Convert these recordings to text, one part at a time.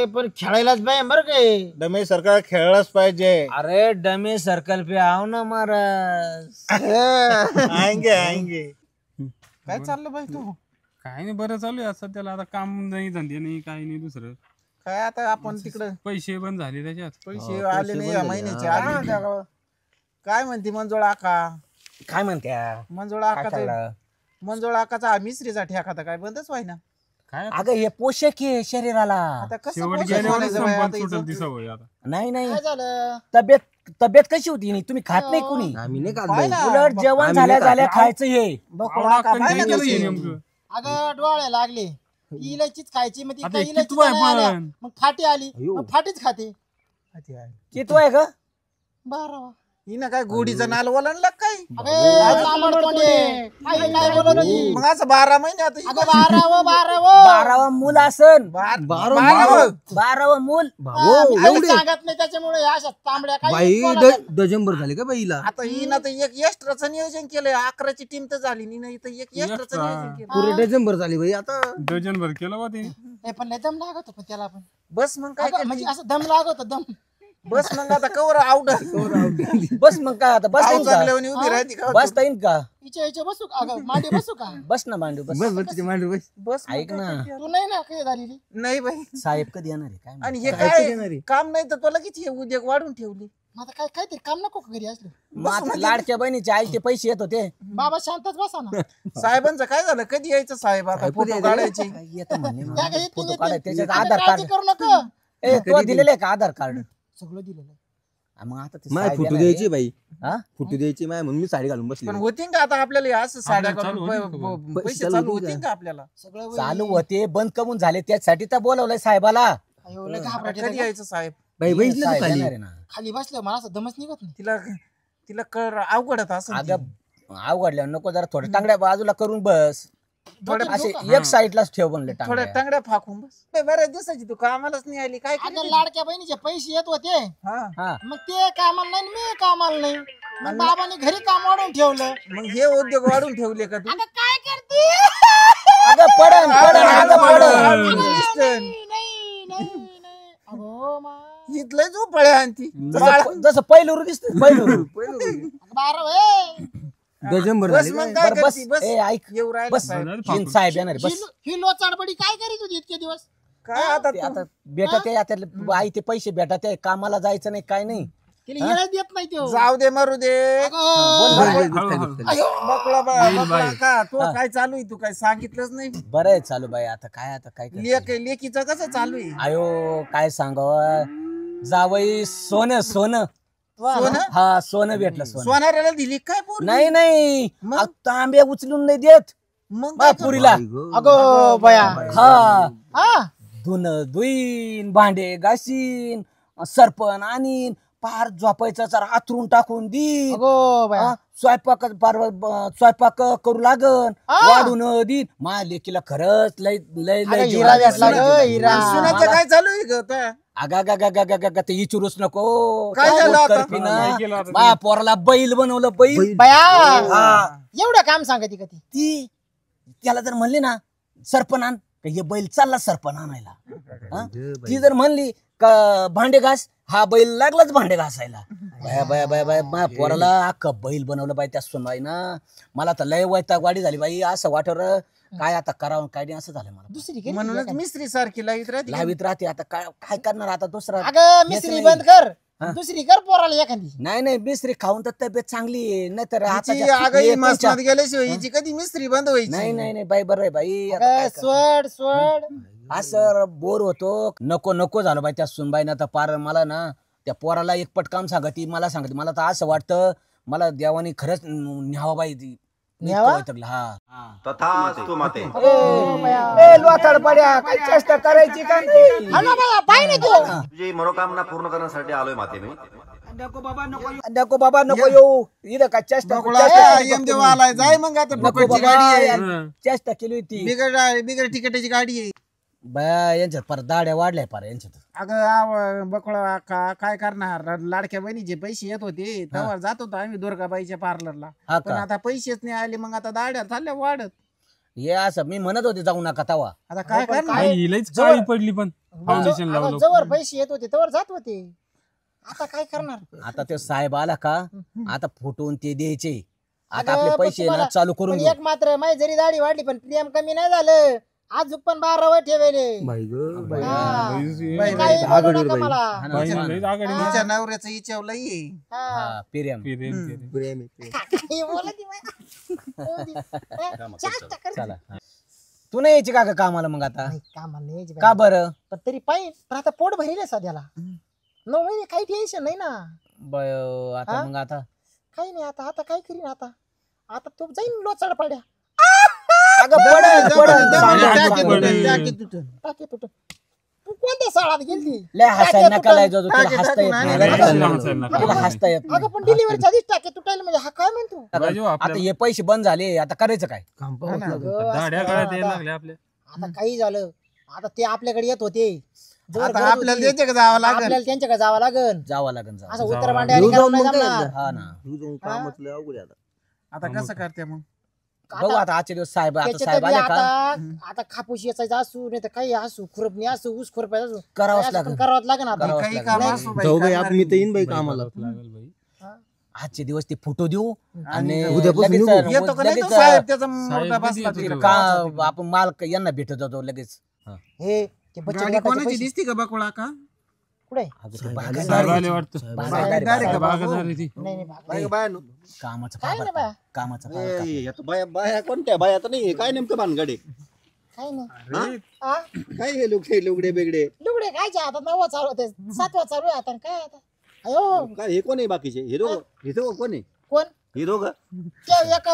पण खेळायलाच पाहिजे बरं काय डमे सरकार खेळलाच पाहिजे. अरे डमे सर्कल पे आओ ना महाराज. आएंगे आएंगे. काय चाललं बाई तू? काय नाही बरं चालू आहे सध्याला. आता काम नाही, धंदे नाही, काही नाही दुसरं. काय आता आपण तिकडं पैसे बंद झाले त्याच्यात. पैसे आले नाही या महिन्याचे आले. काय म्हणते मंजुळा आका? काय म्हणत्या मंजुळा आकाचा मंजुळा आकाचा मिस्त्रीचा ठेका काय बंदच व्हायना. काय अगं हे पोषक आहे शरीराला. आता कसं शेवट पोषण गेल्यावर व्हायचं बाई संपत आता सुटेल हिचं? ती सवय आता. नाही नाही काय झालं? तब्येत कशी होती नी? तुम्ही खात नाही कुणी? आम्ही नाही पाय ना. उलट जेवण झाल्या झाल्या खायचं हे. बकुळा आका आवडा पाय ना कंटाळा कशी? केलं हे नेमकं. अगं डोळे लागले. इलायचीच खायची मग ती आता काही हे इलायची कितवं आहे नाही आल्या. पण? मग फाटी आली मग फाटीच खाते. किती आहे ग? 12. हिनं काय गोडीचं नाल ओलांडलं काय? अगं लांबड तोंडे. काही नाही बोलत ही. मग असं 12 महिने आता अगं 12 12वा मूल असन. 12वा मूल. काही सांगत नाही त्याच्यामुळे ह्या अशा तांबड्या काही बाई बोलत डजंबर झाले का बाईला? आता हिनं तर एक एक्स्ट्राचं नियोजन केलंय. 11ची टीम तर झाली नाही तर एक एक्स्ट्राचं Extra. नियोजन केलं. पुरे डजंबर झाले बाई आता. डझनभर केलं बा ते. नाही. पण लय दम लागत होता पण त्याला पण. बस मग काय अगं, म्हणजे असं दम लागत होता दम. बस मग आता कवर आवड बस मग काय आता बस येईन का? चांगल्यावानी उभी राहते का? बसता येईन का? हिच्या बसू का? अगं मांडी बसू का? बस ना मांडू बस. बस बस तिथे मांडू बस. बस मग ऐक काय ना. करते? तू नाही ना काही झालेली. नाही बाई. साहेब कधी येणार आहे काय आणि माहिती? हे काय करणार काय आहे? काम नाही तर तुला किती हे उद्योग वाढून ठेवली. मग आता काहीतरी काम नको का घरी असलं? मग आता लाडक्या बहिणीचे आईचे पैसे येत होते. बाबा शांतच बसा ना. साहेबांचं काय झालं? कधी यायचं साहेब? आता साहेब फोटो कधी काढायचे. काय येतं म्हणे ना. त्या काही येतील, फोटो येतील. काढाय त्याच्यात अगं, आधार काळजी कार्ड. करू नका. ए तो दिलेलं आहे का आधार कार्ड? सगळं दिलेलं. मग आता ते माय साहेब फुटू येणार द्यायची आहे. बाई. हा? फुटू द्यायची माय म्हणून मी साडी घालून बसली. पण होतीन का आता आपल्याला हे असं साड्या आपल्याला चालू करून होतीन का बरं? पैसे चालू चालू होतीन होतीन का? का आपल्याला? सगळं वय- चालू होते बंद कमून झाले त्यासाठी तर बोलवलंय साहेबाला. अयो, लय घाबरट कधी येतं. यायचं साहेब? बाई बघितलं साहेब तू खाली? येणार आहे ना. खाली बसलं मला असं दमच निघत नाही. तिला तिला कर अवघडत असं अगं अवघडल्यावर नको जरा थोड्या टांगड्या बाजूला करून बस. थोड्या असे एक साईडलाच ठेव बनले थोड्या टांगड्या. टांगड्या फाकून बस. बऱ्याच दिवसाची तू कामालाच नाही आली काय अगं करते? लाडक्या बहिणीचे पैसे येत होते. हा हा मग ते कामाला नाही आणि मी कामाला नाही. मग बाबांनी घरी काम वाढवून ठेवलं. मग हे उद्योग वाढून ठेवले का तू? अगं काय करते? अगं पडन पडन अगं पडन. नाही. अगो मा. इथलं झोपळ्या आणती जसं पहिलं दिसत पहिलं. 12 वय. डजंबर बस झाले मग का? काय बरं, बस. करती? बस ए, ऐक. येऊ राहिला बस साहेब. तीन साहेब येणार आहे, बस. ही लोचाडपडी काय करीत होती इतके दिवस? काय आता ते तू? आता भेटत आहे आता आई ते पैसे भेटत आहे कामाला जायचं नाही काय नाही. तिला येळच देत नाही तो. जाऊ दे मरू दे. अगं, बस, बस, बस, हळू, खाली, हळू. खाली. बकला का तू काय चालू आहे? तू काय सांगितलंच नाही. बरं आहे चालू बाई आता काय करते? लेकीचं कसं चालू आहे? आयो काय सांगावं जावई सोनं सोनं सोनं हा सोनं भेटलं सोनं. सोनाऱ्याला दिली काय पोर? नाही मग? अहो, तांबे उचलून नाही देत मग बा काय करू? पुरीला. बाई गं. अगो बया. हा हा धुन धुईन भांडे घासीन सरपण आणीन पार झोपायचं जरा आथरून टाकून देईन. अगो बया. हा, स्वयंपाक करू लागन हा. वाढून देईन माझ्या लेकीला खरंच लय लय अगं, लय हिरा भेटला ग हिरा. सुनाचं काय चालू आहे ग त्या? अगा ते इचुरूच नको. काय झालं आता? नाही केलं आता. माझ्या पोराला बैल बनवलं बैल. बया. हा. एवढं काम सांगते का ती? त्याला जर म्हणली ना सरपण आण तर हे बैल चालला सरपण आणायला. हा? ती जर म्हणली का भांडे घास हा बैल लागलाच भांडे घासायला. बाय माझ्या पोराला अख्खं बैल बनवलं बाई त्या सुनबाई ना. मला तर लय वैताग वाडी झाली बाई असं वाटवर काय आता करावं काय नाही असं झालं मला. दुसरी केली म्हणूनच का? मिस्त्री सारखी लाईत राहते. लावीत राहते आता काय करणार आता दुसरा. अगं मिस्त्री नाही. बंद कर. हा. दुसरी कर पोराला एखादी. नाही मिसरी खाऊन तर तब्येत चांगली आहे नाहीतर हिची आता अगं ही हे मसनात तुमच्या- गेल्याशिवाय हिची कधी मिस्त्री बंद व्हायची? नाही बाई बरं आहे बाई आता अगं, काय करणार? सोड. असं बोर होतो नको झालं बाई त्या सुनबाईनं तर पार मला ना त्या पोराला एक पटकाम सांगती मला सांगते मला तर असं वाटतं मला देवानी खरंच न्यावा बाई ती. न्यावा? वैतागलं. हा तथास्तु माते. लोथाड पड्या काय चेष्टा करायची का नाही? हा ना बाया, पाय नाही तू. तुझी मनोकामना पूर्ण करण्यासाठी आलोय माते मी. नको बाबा नको येऊ इथं का चेष्टा यमदेव आलाय जाय मग आता नको फुकटची बाबा गाडी आहे. हं. चेष्टा केली होती बिगर तिकीटाची गाडी आहे. बाया यांच्यात पर दाड्या वाढल्या पार यांच्यात. अगं बकळा काय करणार? लाडक्या बहिणीचे पैसे येत होते तेव्हा जात होतो आम्ही दुर्गाबाईच्या पार्लरला. हा पण का आता पैसेच नाही आले मग आता दाड्या चालल्या वाढत. हे असं मी म्हणत होते जाऊ नका तवा. आता काय करणार बाई, लईच काळी पडली पण फाउंडेशन आता लावलं. जवळ पैसे येत होते तवर जात होते. आता काय करणार? आता ते साहेब आला का आता फोटोन ते द्यायचे. आता अगं, आपले पण पैसे ना तुम्हाला- चालू करून पण घेऊ. एक मात्र माझी जरी दाढी वाढली पण प्रेम कमी नाही झालं. आज पण 12 वर ठेवले. बाई ग बाई हा. बाई, काही बाई, बोलू नका बाई. मला. हा ना, बाई, हा ना. लईच आघाडी हा. तिच्या नवऱ्याचं इच्छा लई आहे. हा. हा, पिर्याम. फिरेल, फिरेल. प्रेम आहे. काही बोलत नाही बाई. हो दे. चाष्टा कर. चला हा. तू नाही यायची का ग कामाला मग आता? नाही, कामाला नाही यायची का बाई. बरं? पण तरी पाहिजे. पण आता पोट भरेल सध्याला. 9 महिने काही टेन्शन नाही ना. आता हा? मग आता काही नाही आता काय करीन आता. आता तू जाईन लोचाड पाड्या. अगं पडल, पडल. टाकी पडलं. तुटून, टाकी तुटून. टाके तुट. तू कोणत्या शाळात गेलती? लय हसायला नका लय जाऊ, तुला टाके हसता येत टाकून नाही. आणि तुला हसायला नका. हसता येत नाही. अगं पण डिलिव्हरीच्या आधीच टाके तुटायला म्हणजे हा काय म्हणतो? बाई, जो आता आपल्याला हे पैसे बंद झाले आता करायचं काय? काम पाहावंच लागेल. दाढ्या काढायला यायला लागल्या आपल्या. आता काही झालं आता ते आपल्याकडे येत होते. जोर आता गरज आपल्याला होती. द्यायचे का जावं लागेल आपल्याला त्यांच्याकडे जावं लागन. जावं लागेल जावं. असं उत्तर भांड्याने घेऊन जाऊन नाही मग काय जमणार. आता? हा ना. तू जाऊन कामच लय अवघड आहे आता. आता कसं करते मग बघू आता आजचे दिवस साहेब आता त्याच्यात साहेब बी आले का आता कापूस याचायचा असू नाही तर काही असू खुरपणी असू ऊस खुरपायचा असू करावंच काही असं लागेल. पण करावंच लागेल आता. करावंच काही लागेल. काम नाही. असू बाई, जाऊ बाई करणार आपण मी तर येईन बाई बाई, कामाला. बघावंच लागेल बाई. आजचे दिवस ते फोटो देऊ आणि उद्यापासून लगेच- निघू. येतो का नाही तो लगेच साहेब त्याचा साहेब मोठा किती बसला येतो तिकडे. तो? का आपण माल यांना भेटत जातो लगेच. हा. हे ते बचत गाडी गटाचे कोणाची पैसे दिसती का बकुळा का कुठे? अगं ते साहेब बागायतदार साहेब आहे. आले वाटतं. बागायतदार आहे, बागायतदार आहे का बागायतदार. बागायतदार आहे ती. नाही नाही भाग. बाय बाय नु. कामाचं काय पाहा नाही बरं बा. का? कामाचं पाहा बरं का? ए, आता बाया बाया कोणत्या बाया तर नाही काय नेमकं भानगडे काही नाही. अरे, हा? काय हे लुगडे बेगडे लुगडे खायचे आता 9वा चालू होते 7वा चालू आहे आता काय आता. अयो काय हे कोण आहे बाकीचे हे दोघं कोण आहे कोण? हे दोघं ते एक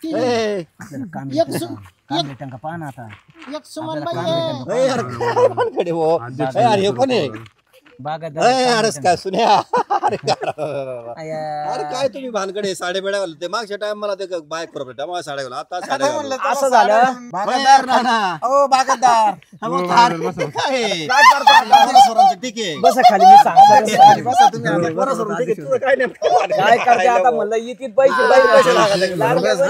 ती- ए, आपल्याला काम एक भेटेल सु- का? काम भेटेल का? पहा ना आता. एक सुमन आपल्याला बाई काम आहे. भेटेल ए, यार, काय भानगडे हो अध्यक्ष ए, यार, हे कोण आहे बागायतदार ए, काम अरे भेटेल काय सुन्या अरे अय्या. अरे काय तुम्ही भानगडे साडे बेड्या घालते मागच्या टाइम मला ते बाईक प्रॉपर्टी त्यामुळे साड्या घालून आता साड्या आता घालून. म्हणलं असं तर झालं? साडे- बागायतदार ना, ना. ओ बागायतदार हा, मग बरोबर, काय बरोबर. काय आहे? काय करता? परस्परांचं ठीक आहे बसा खाली मी सांगतो. खाली बसा तुम्ही आता. परस्परांचं ठीक आहे. तुझं काय नेमकं भानगड? काय करते आता म्हणलं येतील पैसे पैसे लागले.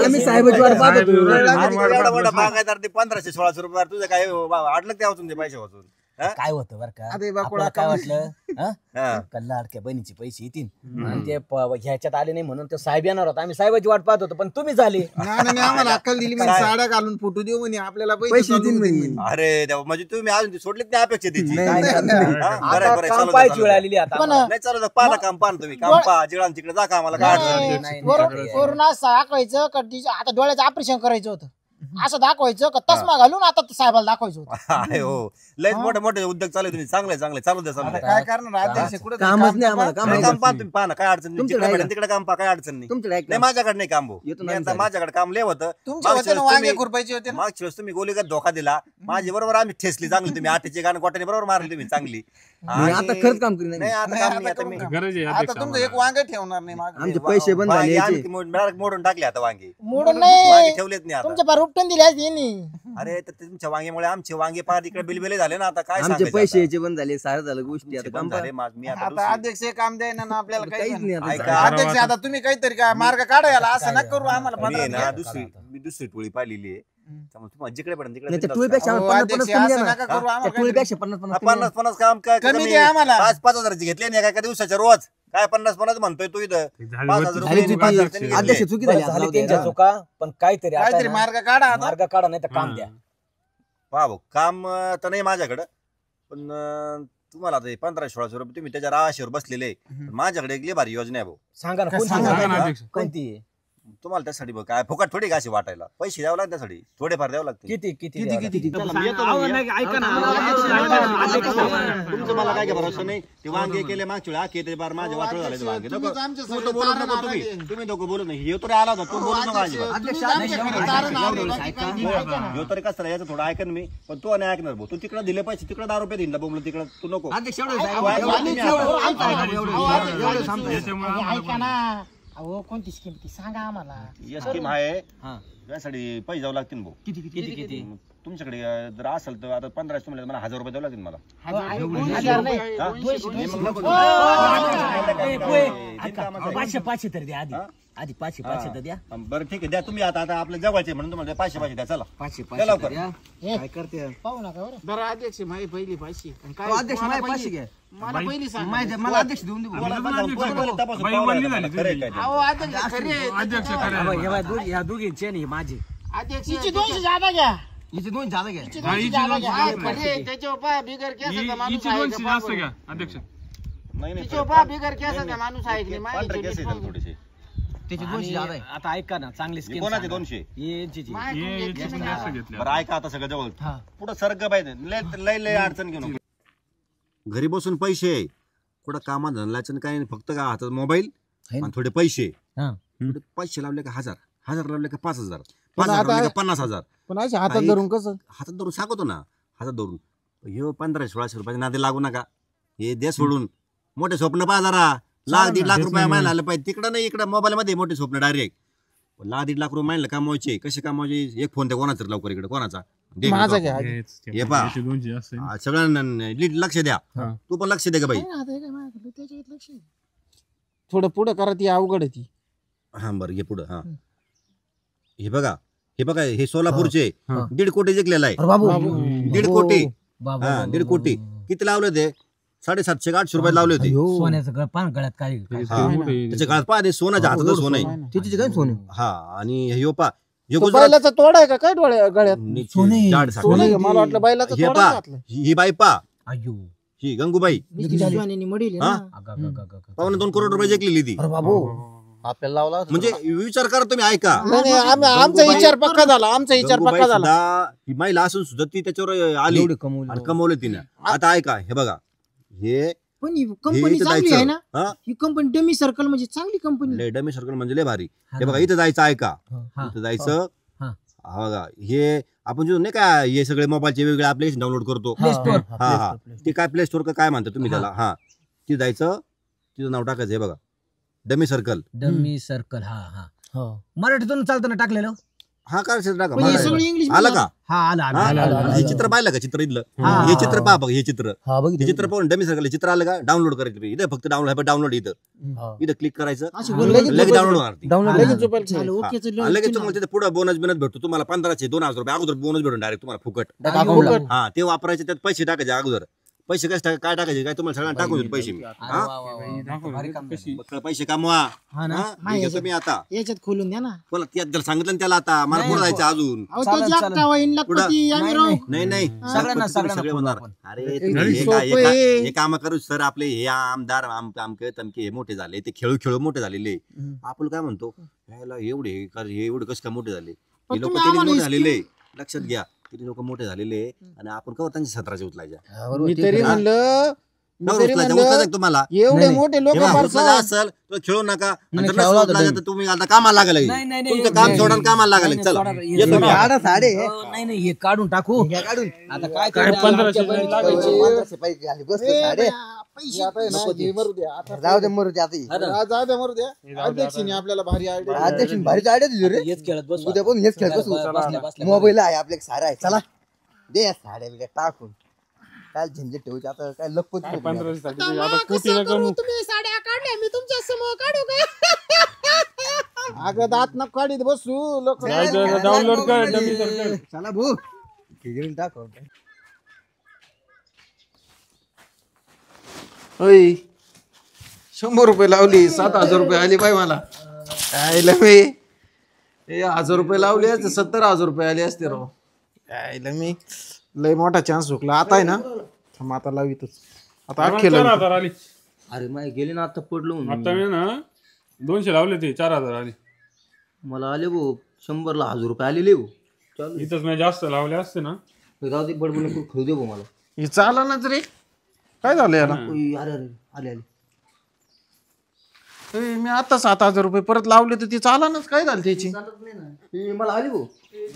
आम्ही साहेबाची वाट पाहत होतो. एवढा मोठा बागायतदार ते 1500-1600 रुपये तुझं काय अडलं ते वाचून ते पैसे वाचून हा? काय होतं बरं का अरे बाकुळा, आपल्याला काय वाटलं हा? हा. का लाडक्या बहिणीचे पैसे येतील आणि ते ह्याच्यात आले नाही म्हणून ते साहेब येणार होता आम्ही साहेबाची वाट पाहत होतो पण तुम्ही झाले. नाही नाही, आम्हाला अक्कल दिली म्हणजे साड्या घालून फोटो देऊ म्हणे आपल्याला पैसे चालू देईन होतील म्हणे. म्हणे. अरे देवा म्हणजे तुम्ही अजून सोडलीत नाही अपेक्षा त्याची नाही, हा? नाही, बरं आहे, आता बरं आहे, काम चालू द्या, पाहायची चालू वेळ द्या. आलेली आता पण नाही चालू द्या, पाहा काम पाहा ना तुम्ही काम पहा जिळा तिकडे जा कामाला काय अडचण नाही. नाही, वरून असं दाखवायचं का आता डोळ्याचं ऑपरेशन करायचं होतं असं दाखवायचं का तसमा घालून आता साहेबाला दाखवायचं होतं. आहे हो लयच मोठे मोठे उद्योग चालू आहे तुम्ही चांगले चांगले चालू द्या चालू आता द्या काय करणार अध्यक्ष कुठं कामच नाही आम्हाला काम काय काम पाहा तुम्ही पाहा ना काय अडचण नाही तुमचं जिकडे काय भेटेल तिकडे काम पहा काय अडचण नाही तुमचं नाही माझ्याकडे नाही काम भाऊ येतो मी ना आता आम्ही माझ्याकडे काम लय होतं तुमच्या मागच्या होते ना वेळेस वांगे तुम्ही- खुरपायचे होते ना मागच्या वेळेस तुम्ही गोलीगत धोका दिला माझी बरोबर आम्ही ठेसली चांगली तुम्ही आठीची गाणं गोट्याने बरोबर मारली तुम्ही चांगली मी आता खरंच काम करीन नाही आता नाही, काम आता नाही आता करू मी का? गरज आहे आता अध्यक्ष तुमचं आम्हाला. एक वांगे ठेवणार नाही मागे. आमचे पैसे बंद झाले वांगे याचे. आम्ही मोडून टाकले आता वांगे मोडून वांगे नाही ठेवलेत नाही आता तुमच्या पार उपटून दिले असते यांनी. अरे तर तुमच्या वांगेमुळे आमचे वांगे पार इकडे बिलबिले झाले ना आता काय आमचे सांगायचं पैसे आता? याचे बंद झाले सारं झालं गोष्टी तुमचे आता काम बंद झाले मी आता आता दुसरी- अध्यक्ष हे काम द्यायना ना आपल्याला काहीच नाही आता. ऐका. अध्यक्ष आता तुम्ही काहीतरी काय मार्ग काढा याला असं नका करू आम्हाला मी आहे 15 ना मी दुसरी टोळी पाहिलेली आहे त्यामुळे तुम्हाला जिकडे पडेल तिकडे नाही बिनधास्त टोळीपेक्षा अहो, 50-50 अध्यक्ष, कमी द्या असं ना. नका करू आम्हाला त्या टोळीपेक्षा 50-50 कमी द्या. 50 काम काय कमी द्या आम्हाला. 5-5 हजाराची घेतले नाही एका दिवसाच्या रोज काय 50 म्हणतोय तू इथं झाली 5,000 होती. रुपये झाली चुकी. 5,000 त्यांनी घेतले. अध्यक्ष चुकी झाली झाली आता त्यांच्या जाऊ दे. चुका पण काहीतरी आता काहीतरी ना, मार्ग काढा आता. मार्ग काढा नाही तर काम द्या. पहा भाऊ काम तर नाही माझ्याकडं पण तुम्हाला आता 1500-1600 रुपये तुम्ही त्याच्या राशीवर बसलेले माझ्याकडे एक लई भारी योजना आहे भाऊ सांगा ना कोणती सांगा ना सांगा. अध्यक्ष. कोणती तुम्हाला त्यासाठी बघ काय फुकट थोडी का अशी वाटायला पैसे द्यावं लागतात त्यासाठी थोडेफार द्यावं लागते किती किती किती द्यावं किती तुमचं मला काय भरोसा नाही ते वांगे केले मागच्या वेळी आखे ते बार माझे वाटोळ झाले ते वांगे तुम्हीच नको, आमच्या तू सगळे तर बोलू तारण नको तुम्ही आणायचे. तुम्ही दोघं बोलू नाही हे तरी आला होता तू बोलू नका अजिबात तुम्हीच आमच्याकडे तारण आणले, बाकी काही नाही. ह्यो तरी कसं याचं थोडं ऐकन मी पण तू नाही ऐकणार भाऊ तू तिकडे दिले पैसे तिकडे 10 रुपये दिला बोंबलं तिकडे तू नको अध्यक्ष एवढं साहेब, वाय- एवढं- वाय- एवढं- ऐका ना. एवढं- अहो, अध्यक्ष, एवढं सांगतो. याच्यामुळे अहो, आम्हाला ऐका ना अहो कोणती स्कीम ती सांगा आम्हाला. या स्कीम आहे हा. त्यासाठी पैसे द्यावं लागतील भाऊ किती किती तुमच्याकडे जर असेल तर आता 1500 तुम्हाला मला 1000 रुपये द्यावं लागतील मला हजार नाही हा? 200. हे मग नको. ए, पोहे, हे ऐका, कामाचं आहे. 500 तरी द्या आधी हा? आधी 500 तर द्या. बरं ठीक आहे द्या तुम्ही. आता आता आपल्या जवळचे म्हणून तुम्हाला 500 द्या. चला 500 लवकर. द्या. हे, काय करते पाहू नका बरं. बरं अध्यक्ष माझी पहिली पाचशे आणि काय तो अध्यक्ष मला माझे पहिली- 500 घ्या. मला पहिली सांग मला अध्यक्ष देऊन दे भाऊ. तुम्हाला पण पण अध्यक्ष जाऊन पहिले तपासून बाई पाहू बोलली लागेल झाली मला. खरं आहे काय ते. अहो अध्यक्ष खरे अध्यक्ष हा करा बघ, ह्या दोघींचे आणि माझे. अध्यक्ष हिची 200 जादा घ्या. हिचे 2 झालं घ्या. हिची हा, 200 हिची जादा 200 घ्या. जादा हा, घ्या. खरे. त्याच्यावर पहा बिगर केसाचा माणूस हिची आहे 200 का जास्त पाहा घ्या बरं. अध्यक्ष. नाही नाही त्याच्यावर पहा बिगर केसाचा माणूस आहे की नाही पांढरे माहिती केस आहेत थोडेसे. त्याचे 200 आणि झालं आहे. आता ऐका ना चांगली हे स्कीम कोणाचे 200? यांची जी. माहिती हे घेतली याची पण नाही. जास्त घेतल्या. बरं ऐका आता सगळं जवळ हा. पुढं सर्ग पाहिजे. लय लय अडचण घेऊ नको. घरी बसून पैसे कुठं कामात धनलाचं काय नाही. फक्त का हातात मोबाईल है ना. आणि थोडे पैसे. हा. थोडे पैसे लावले का 1000 लावले का 5000 पण 5000 आता- लावले का 50,000 पण अशी हातात काही- धरून कसं हातात धरून सांगतो ना. हातात धरून हे 1500-1600 रुपयाचे नादे लागू नका. हे दे सोडून मोठे स्वप्न पहा जरा. लाख 1.5 लाख रुपये महिना आलं पाहिजे. तिकडं नाही इकडं मोबाईल मध्ये मोठे स्वप्न डायरेक्ट. लाख 1.5 लाख रुपये महिना कमवायचे. कसे कमवायचे? एक फोन द्या कोणाचा लवकर इकडे कोणाचा दे माझा इकडं. घ्या हेच ते. हे पहा. याची 200 जास्त आहे. सगळ्यांना नीट लक्ष द्या. हा. तू पण लक्ष दे का बाई. नाही ना, आता हे काय माझ्याकडे त्याच्यात लक्ष आहे. थोडं पुढं करा ती अवघड आहे ती. हा बरं घे पुढं. हा हे बघा हे सोलापूरचे हा. 1.5 कोटी जिंकलेला आहे. अरे बाबू. 1.5 कोटी. बाबू, हा बाबू, 1.5 कोटी. बाबू. किती लावले होते? 750 का 800 रुपये लावले होते. सोन्याचं गळ्यात काय हा. त्याच्या काळात पहा ते सोनाच्या हातात सोनं आहे. तिचे काय सोने. हा आणि हे पहा हे तो गुजरात बैलाचा तोडा आहे का काय डोळ्या गळ्यात सोने. जाड सोनं साखर. आहे का? मला वाटलं बैलाचा हे तोडा पहा घातला. ही बाई पहा अयो. ही गंगूबाई नुसती शिवानीने मडील आहे हा? ना. पावणे 2 करोड रुपये जिंकलेली ती. अरे बाबू. आपल्याला लावला होता. म्हणजे विचार करा तुम्ही ऐका. नाही नाही, आमचा विचार पक्का झाला. आमचा विचार गंगूबाई पक्का झाला. सुद्धा ही महिला असून सुद्धा ती त्याच्यावर आली एवढे कमवले. आणि कमवले तिने. आता ऐका हे बघा हे पण ही हे कंपनी इथं चांगली आहे ना. जायचं. हा ही कंपनी डमी सर्कल म्हणजे चांगली कंपनी. लय डमी सर्कल म्हणजे लय भारी. हे बघा इथं जायचं ऐका. हा. इथं जायचं. हा. हा बघा हे आपण जो नाही का हे सगळे मोबाईलचे वेगवेगळे ऍप्लिकेशन डाउनलोड करतो. Play store. हा हा ते काय प्ले स्टोर का काय म्हणता तुम्ही त्याला. हा तिथं जायचं. तिथं नाव टाकायचं. हे बघा डमी सर्कल. Dummy circle. हा हा. मराठीतून चालताना टाकलेलं. हा काय टाका पण हे मला सगळं इंग्लिश आलं का. हा आला हा? हे चित्र पाहिलं का चित्र इथलं. हा. हे चित्र पहा बघ हे चित्र. हा हे बघितलं. चित्र पाहून डमी सर्कल चित्र आलं का डाउनलोड करायचं. इथं फक्त डाउनलोड इथं क्लिक करायचं. अशी लगेच डाउनलोड होणार ती. डाउनलोड लगेच झोपायला झालं ठेवायचं. ओकेचं आणि लगेच चिन्ह. तुम्हाला तिथे पुढे बोनस भेटतो. तुम्हाला 1500 2000 रुपये अगोदर बोनस भेटून डायरेक्ट तुम्हाला फुकट. फुकट. हा ते वापरायचे त्यात पैसे टाकायचे अगोदर. पैसे काय टाकायचे काय तुम्हाला सगळ्यांना टाकून देतो पैसे मी. हा कशी मग पैसे कमवा. हा ना. हा, हे घेतो मी आता. याच्यात खोलून द्या ना. बोला त्यात जर सांगितलं ना त्याला आता मला पुढे जायचं अजून. अहो चालेल, तो चालेल. एकटा वहीन लखपती आम्ही राहू. नाही नाही सगळ्यांना- सरपंच तुम्ही सगळ्यांना सगळे बोलू म्हणणार. आपण. अरे तुम्ही हे सोपं आहे. हे काम करू सर आपले हे आमदार आमके तमके हे मोठे झाले. ते खेळू मोठे झालेले. आपण काय म्हणतो ह्याला एवढे हे एवढे कसं काय मोठे झाले. पण हे लोक तुम्ही किती आम्हाला मोठे ही झालेले लक्षात घ्या. किती लोक मोठे झालेले आणि आपण कवर त्यांच्या 17च्या उचलायच्या. मी तरी म्हणलं उचलायचं तुम्हाला. एवढे मोठे लोक हे बघा, फार उचलायचं असेल तर खेळू नका. नाही, जर खेळायला नसेल होतं उचलायचं तर तुम्ही आता कामाला लागले. नाही नाही तुमचं काम सोडून कामाला लागले. चला येतो मी. आडा साडे. नाही नाही हे काढून टाकू. घ्या काढून. आता काय काय 1500 लागायचे. 1500 पाहिजे झाले. बस ए, साडे. पैसे आता आहे ना, हे मरू द्या. आता जाऊ दे मरू दे आता ही. जाऊ द्या मरू द्या. अध्यक्षाने आपल्याला भारी आयडिया अध्यक्ष भारी आयडिया दिली रे. हेच खेळत बस. उद्या पण हेच खेळत बसू. बसल्या- बसल्या- मोबाईल आहे आपल्याकडे सारा आहे. चला दे या साड्या बिड्या टाकून. काय झंझट ठेवायची आता काय लखपती काय नको. 1500 साठी आता आता मग कोटी कसं नका करू? तुम्ही साड्या काढल्या मी तुमच्या समोर काढू का? अगं दात न काढीत बसू लोक डाउनलोड कर डमी सर्कल. चला भाऊ घेऊन टाकू. होय 100 रुपये लावली 7,000 रुपये आले पाय मला. आयला मी 1,000 रुपये लावले 70,000 रुपये आले असते राव. आयला मी लय मोठा चान्स चुकला. आता आहे ना थांब आता लावितच. आता अख्खे 4000 आली. अरे माय गेले ना आता पडलो म्हणून. आता मी ना 200 लावले ते 4000 आली. मला आले भाऊ 100 ला 1,000 रुपये आलेले भाऊ. चालू इथंच मी जास्त लावले असते ना. राहू दे बडबड नको खेळू दे भाऊ मला. हे चालनाच रे. काय झालं याला? ओय, अरे अरे आले आले. ए, मी आता 7,000 रुपये परत लावले तर ती चालनाच. काय झालं त्याची? हे मला आली भाऊ.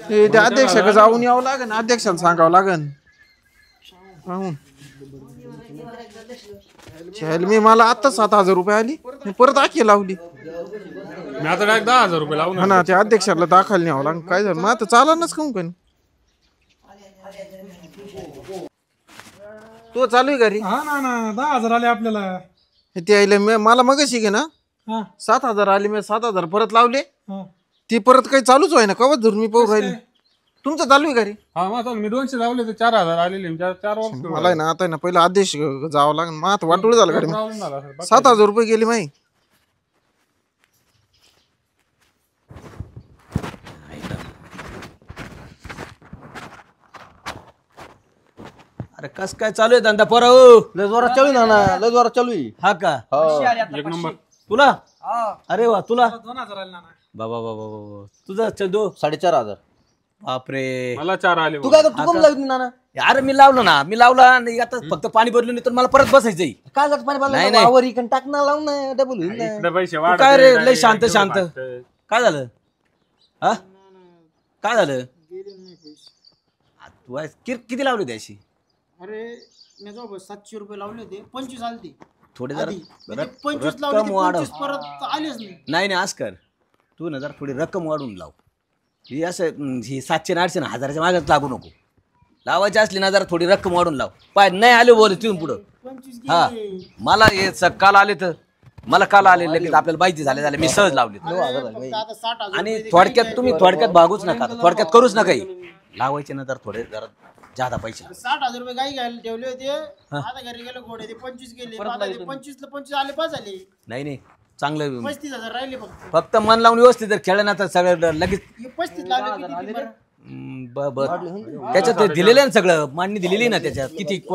ते त्या अध्यक्षाकडे जाऊन यावं लागेल. अध्यक्षाला सांगावं लागेल. पाहून चल मी मला आता 7,000 रुपये आली. मी परत आखी लावली. मी आता डायरेक्ट 10,000 रुपये हा लावून ना त्या अध्यक्षाला दाखल न्यावं लागेल. काय झालं मग आता चालनाच काहून पण. तो चालू आहे घरी. हा ना 10,000 आले आपल्याला. ते आईला मला मगाशी घे ना हा. 7,000 आले मी 7,000 परत लावले हा. ती परत काही चालूच व्हाय ना कवच धरून मी पाहू राहिले तुमचं चालू आहे घरी हा मग मी 200 लावले तर 4,000 आलेले 4 वर्ष मला आहे ना आता आहे ना पहिला आदेश जावं लागेल मग आता वाटोळ झालं गाडी प्रॉब्लेम झाला सर 7,000 रुपये गेली माही अरे कस काय चालू आहे धंदा पोरा लय जोरात चालू आहे ना लय जोरात चालू आहे हा का एक नंबर तुला अरे वा तुला बाबा बाबा बाबा तुझा चंदू 4,500 बापरे मला 4 आले तू काय करतो तू कम लागली नाना यार मी लावला आणि आता फक्त पाणी भरलं नाही तर मला परत बसायचंय काय करतो पाणी नाही, पाहिलं नाही. वावर इकडे टाकणार लावून ना डबल होईल ना इकडे पैसे तू वाढ काय रे लय शांत शांत काय झालं हा काय झालं तू किती लावली त्याशी अरे मी जवळ 700 रुपये लावले होते 25 आलते थोडे आधी. जरा म्हणजे 25 लावले रक्कम ते वाढव 25 परत आलेच नाही नाही नाही आज कर तू ना जरा थोडी रक्कम वाढून लाव ही असं ही 700 800 1000च्या मागच लागू नको लावायची असली ना जरा थोडी रक्कम वाढून लाव पाय नाही आले बोल तिथून पुढं 25 हा मला हे काल आले तर मला काल आले लगेच आपल्याला माहिती झाले मी सहज लावले फक्त आता 60,000 आणि थोडक्यात तुम्ही थोडक्यात भागूच नका थोडक्यात करूच नका हे. लावायचे ना जर थोडे जरा जादा पैसे 60,000 रुपये गाई घ्यायला ठेवले होते आता घरी गेलो घोडे ते 25 गेले आता ते 25 ला 25 आले 5 झाले नाही चांगलं 35,000 राहिले फक्त फक्त मन लावून व्यवस्थित जर खेळलं ना तर सगळं लगेच हे 35 लावले किती बरं? त्याच्यात ते दिलेलं आहे ना सगळं मांडणी दिलेली ना त्याच्यात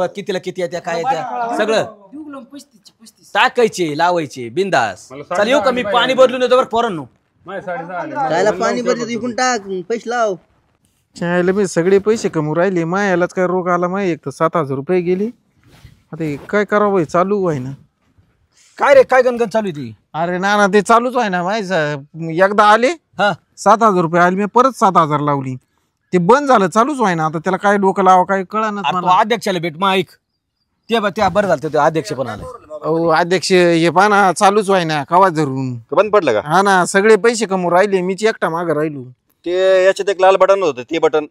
कितीला किती येत्या काय येत्या सगळं देऊ लावून 35 टाकायचे लावायचे बिंदास चल येऊ का मी पाणी बदलून येतो बरं पोरांनो माझे 6.5 आले जायला पाणी भरते इकडून टाक पैसे लाव चायला मी सगळे पैसे कमवू राहिले मायालाच काय रोग आला माय एक तर 7,000 रुपये गेली आता हे काय करावं चालू आहे ना काय रे काय गणगण चालू आहे ती अरे ना ते चालूच आहे ना माहिती एकदा आले हा 7,000 रुपये आले मी परत 7,000 लावली ते बंद झालं चालूच आहे ना आता त्याला काय डोकं लावा काय कळणार अरे तो अध्यक्षाला भेट मग ऐक ते बरं झालं ते अध्यक्ष पण आले अहो अध्यक्ष हे पाना चालूच आहे ना कवा धरून बंद पडलं का हा ना सगळे पैसे कमवून राहिले मीच एकटा मागं राहिलो ते याच्यात एक लाल बटन होतं ते बटन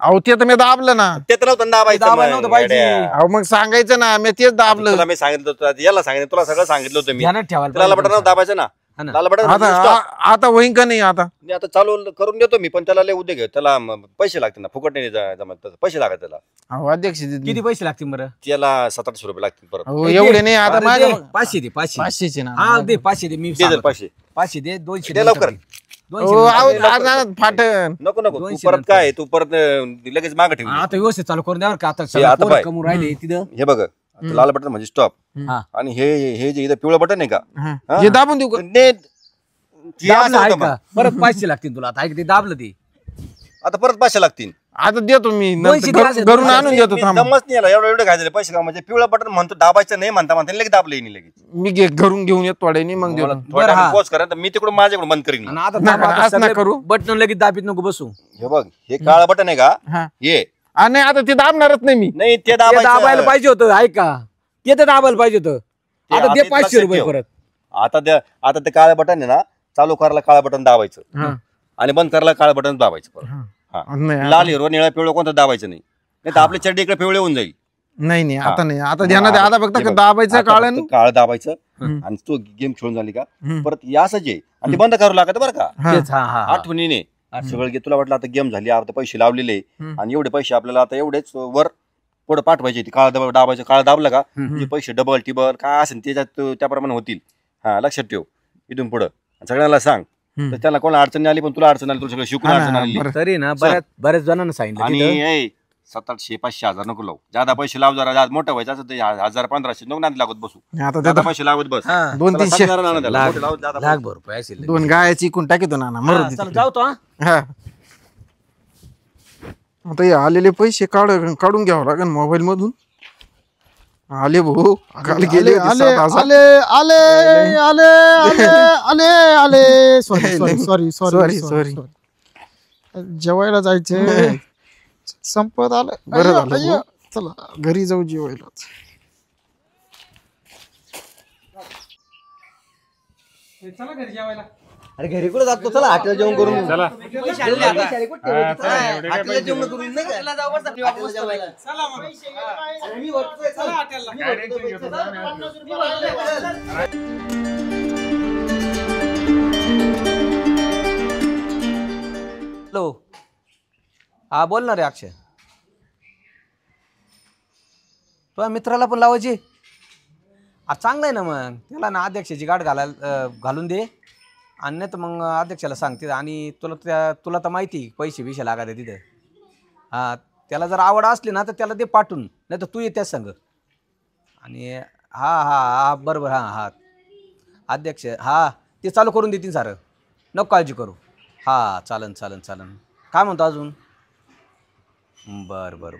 अहो ते तर मी दाबलं ना ते तर नव्हतं दाबायचं दाबायला नव्हतं मग, पाहिजे. येड्या. अहो मग सांगायचं ना मी तेच दाबलं तुला मी सांगितलं होतं याला सांगितलं तुला सगळं सांगितलं होतं मी ध्यानात ठेवायला त्याला पाहिजे. बटन दाबायचं ना हा ना. लाल बटन आता आता होईन का नाही आता मी आता चालू करून देतो मी पण त्याला लय उद्योग आहे त्याला पैसे लागतील ना फुकट नाही जमत पैसे लागतात त्याला अहो अध्यक्ष किती पैसे लागतील बरं त्याला 700 रुपये लागतील परत अहो एवढे नाही आता माझ्या 500 दे 500 500चे ना हा दे 500 दे मी दे जर पैसे 500 दे 200 दे लवकर. अहो, अहो, आज फाटन नको नको तू 200 परत नंतर. काय तू परत लगेच मागे ठेव आता व्यवस्थित चालू करून द्या बरं का आता हे सगळं आता पोरं बाय. कमवून राहिले तिथं हे बघ आता लाल बटन म्हणजे स्टॉप हा. आणि हे हे जे इथं पिवळं बटन आहे का हा? हे दाबून देऊ का हे असं दाबलं होतं आहे मग. का परत 500 लागतील तुला आता ऐक ते दाबलं ते आता परत 500 लागतील आता देतो मी नंतर 200 द्यायचे, घरून 200 आणून देतो मी थांब दमच नाही आला एवढं घायचे पैसे का म्हणजे पिवळं बटन म्हणतो दाबायचं नाही म्हणता लगेच दाबलं नाही लगेच मी घरून घेऊन येतो थोड्याने मग देतो बरं, हा. पोच करा तर मी तिकडून माझ्याकडून बंद करीन आणि आता नाही, नाही, असं नका करू. बटन लगेच दाबीत नको बसू हे बघ हे काळं बटन आहे का हा हे आणि नाही आता ते दाबणारच नाही मी नाही ते ते दाबायला दाबायचं पाहिजे होतं ऐका ते तर दाबायला पाहिजे होतं आता आता दे इथं 500 लक्षात रुपये ठेव. परत आता ते काळं बटन आहे ना चालू करायला काळं बटन दाबायचं हा. आणि बंद करायला काळं बटन दाबायचं परत हा. हा. नाही लाल हिरवा निळा पिवळं कोणतं दाबायचं नाही नाही तर आपले चड्डी इकडे पिवळे होऊन जाईल नाही आता नाही आता ध्यानात आहे. आता फक्त हे बघ, दाबायचं आता काळण फक्त काळं दाबायचं हम्म. आणि तो गेम खेळून झाली का हम्म. परत हे असंच आहे आणि ते बंद करू लागत बरं का हा. तेच, हा हा हा. आठवणीने सगळं तुला वाटलं आता गेम झाली आता पैसे लावलेले हम्म. आणि एवढे पैसे आपल्याला आता एवढेच वर पुढे पाठवायचे काळ दाबायचं काळ दाबलं का म्हणजे पैसे डबल टिबल काय असेल त्याच्यात त्याप्रमाणे होतील हा लक्षात ठेव इथून पुढं सगळ्यांना सांग हम्म. तर त्याला कोणा अडचणी आली पण तुला अडचण आली तुला सगळं शिकून हा ना, अडचण आली बरं. तरी ना बऱ्याच जणांना सांगितलं आणि तिथं. 700 500 1000 नको लावू ज्यादा पैसे लाव जरा मोठं व्हायचं असं 1000 1500 नको नांदी लागत बसू आता ज्यादा त्यात पैसे लावत बस हा. 200-300 लाख भर रुपये असेल दोन गायाची इकून टाकीतो ना मरू हा, दे चला तिकडे. जाऊ तो हा. हा आता हे आलेले पैसे काढून घ्यावं लागेल मोबाईल मधून आले भाऊ काल गेले होते आले 7,000. आले आले आले आले आले आले सॉरी सॉरी सॉरी Sorry. जेवायला जायचे संपत आलं बरं झालं अय्यो, भाऊ. चला घरी जाऊ जेवायला चला घरी जेवायला अरे घरी कुठे जातो चला हॉटेल जेवण करून चला हॉटेल जेवण करून नाही का? चला मग अरे मी भरतोय, चला. काय टेन्शन घेतो? चला. हा बोल ना रे अक्षय. तुझ्या मित्राला पण लावायची. चांगलं आहे ना मग. त्याला ना अध्यक्षाची गाठ घालून दे आणि नाही तर मग अध्यक्षाला सांगते. आणि तुला तर माहिती पैसे बिशे लागायचे तिथं. हां त्याला जर आवड असली ना तर त्याला दे पाठवून, नाही तर तू ये त्याच संग. आणि हा बरोबर. हां अध्यक्ष ते चालू करून देतील सारं, नको काळजी करू. चालन. काय म्हणतो अजून? बरं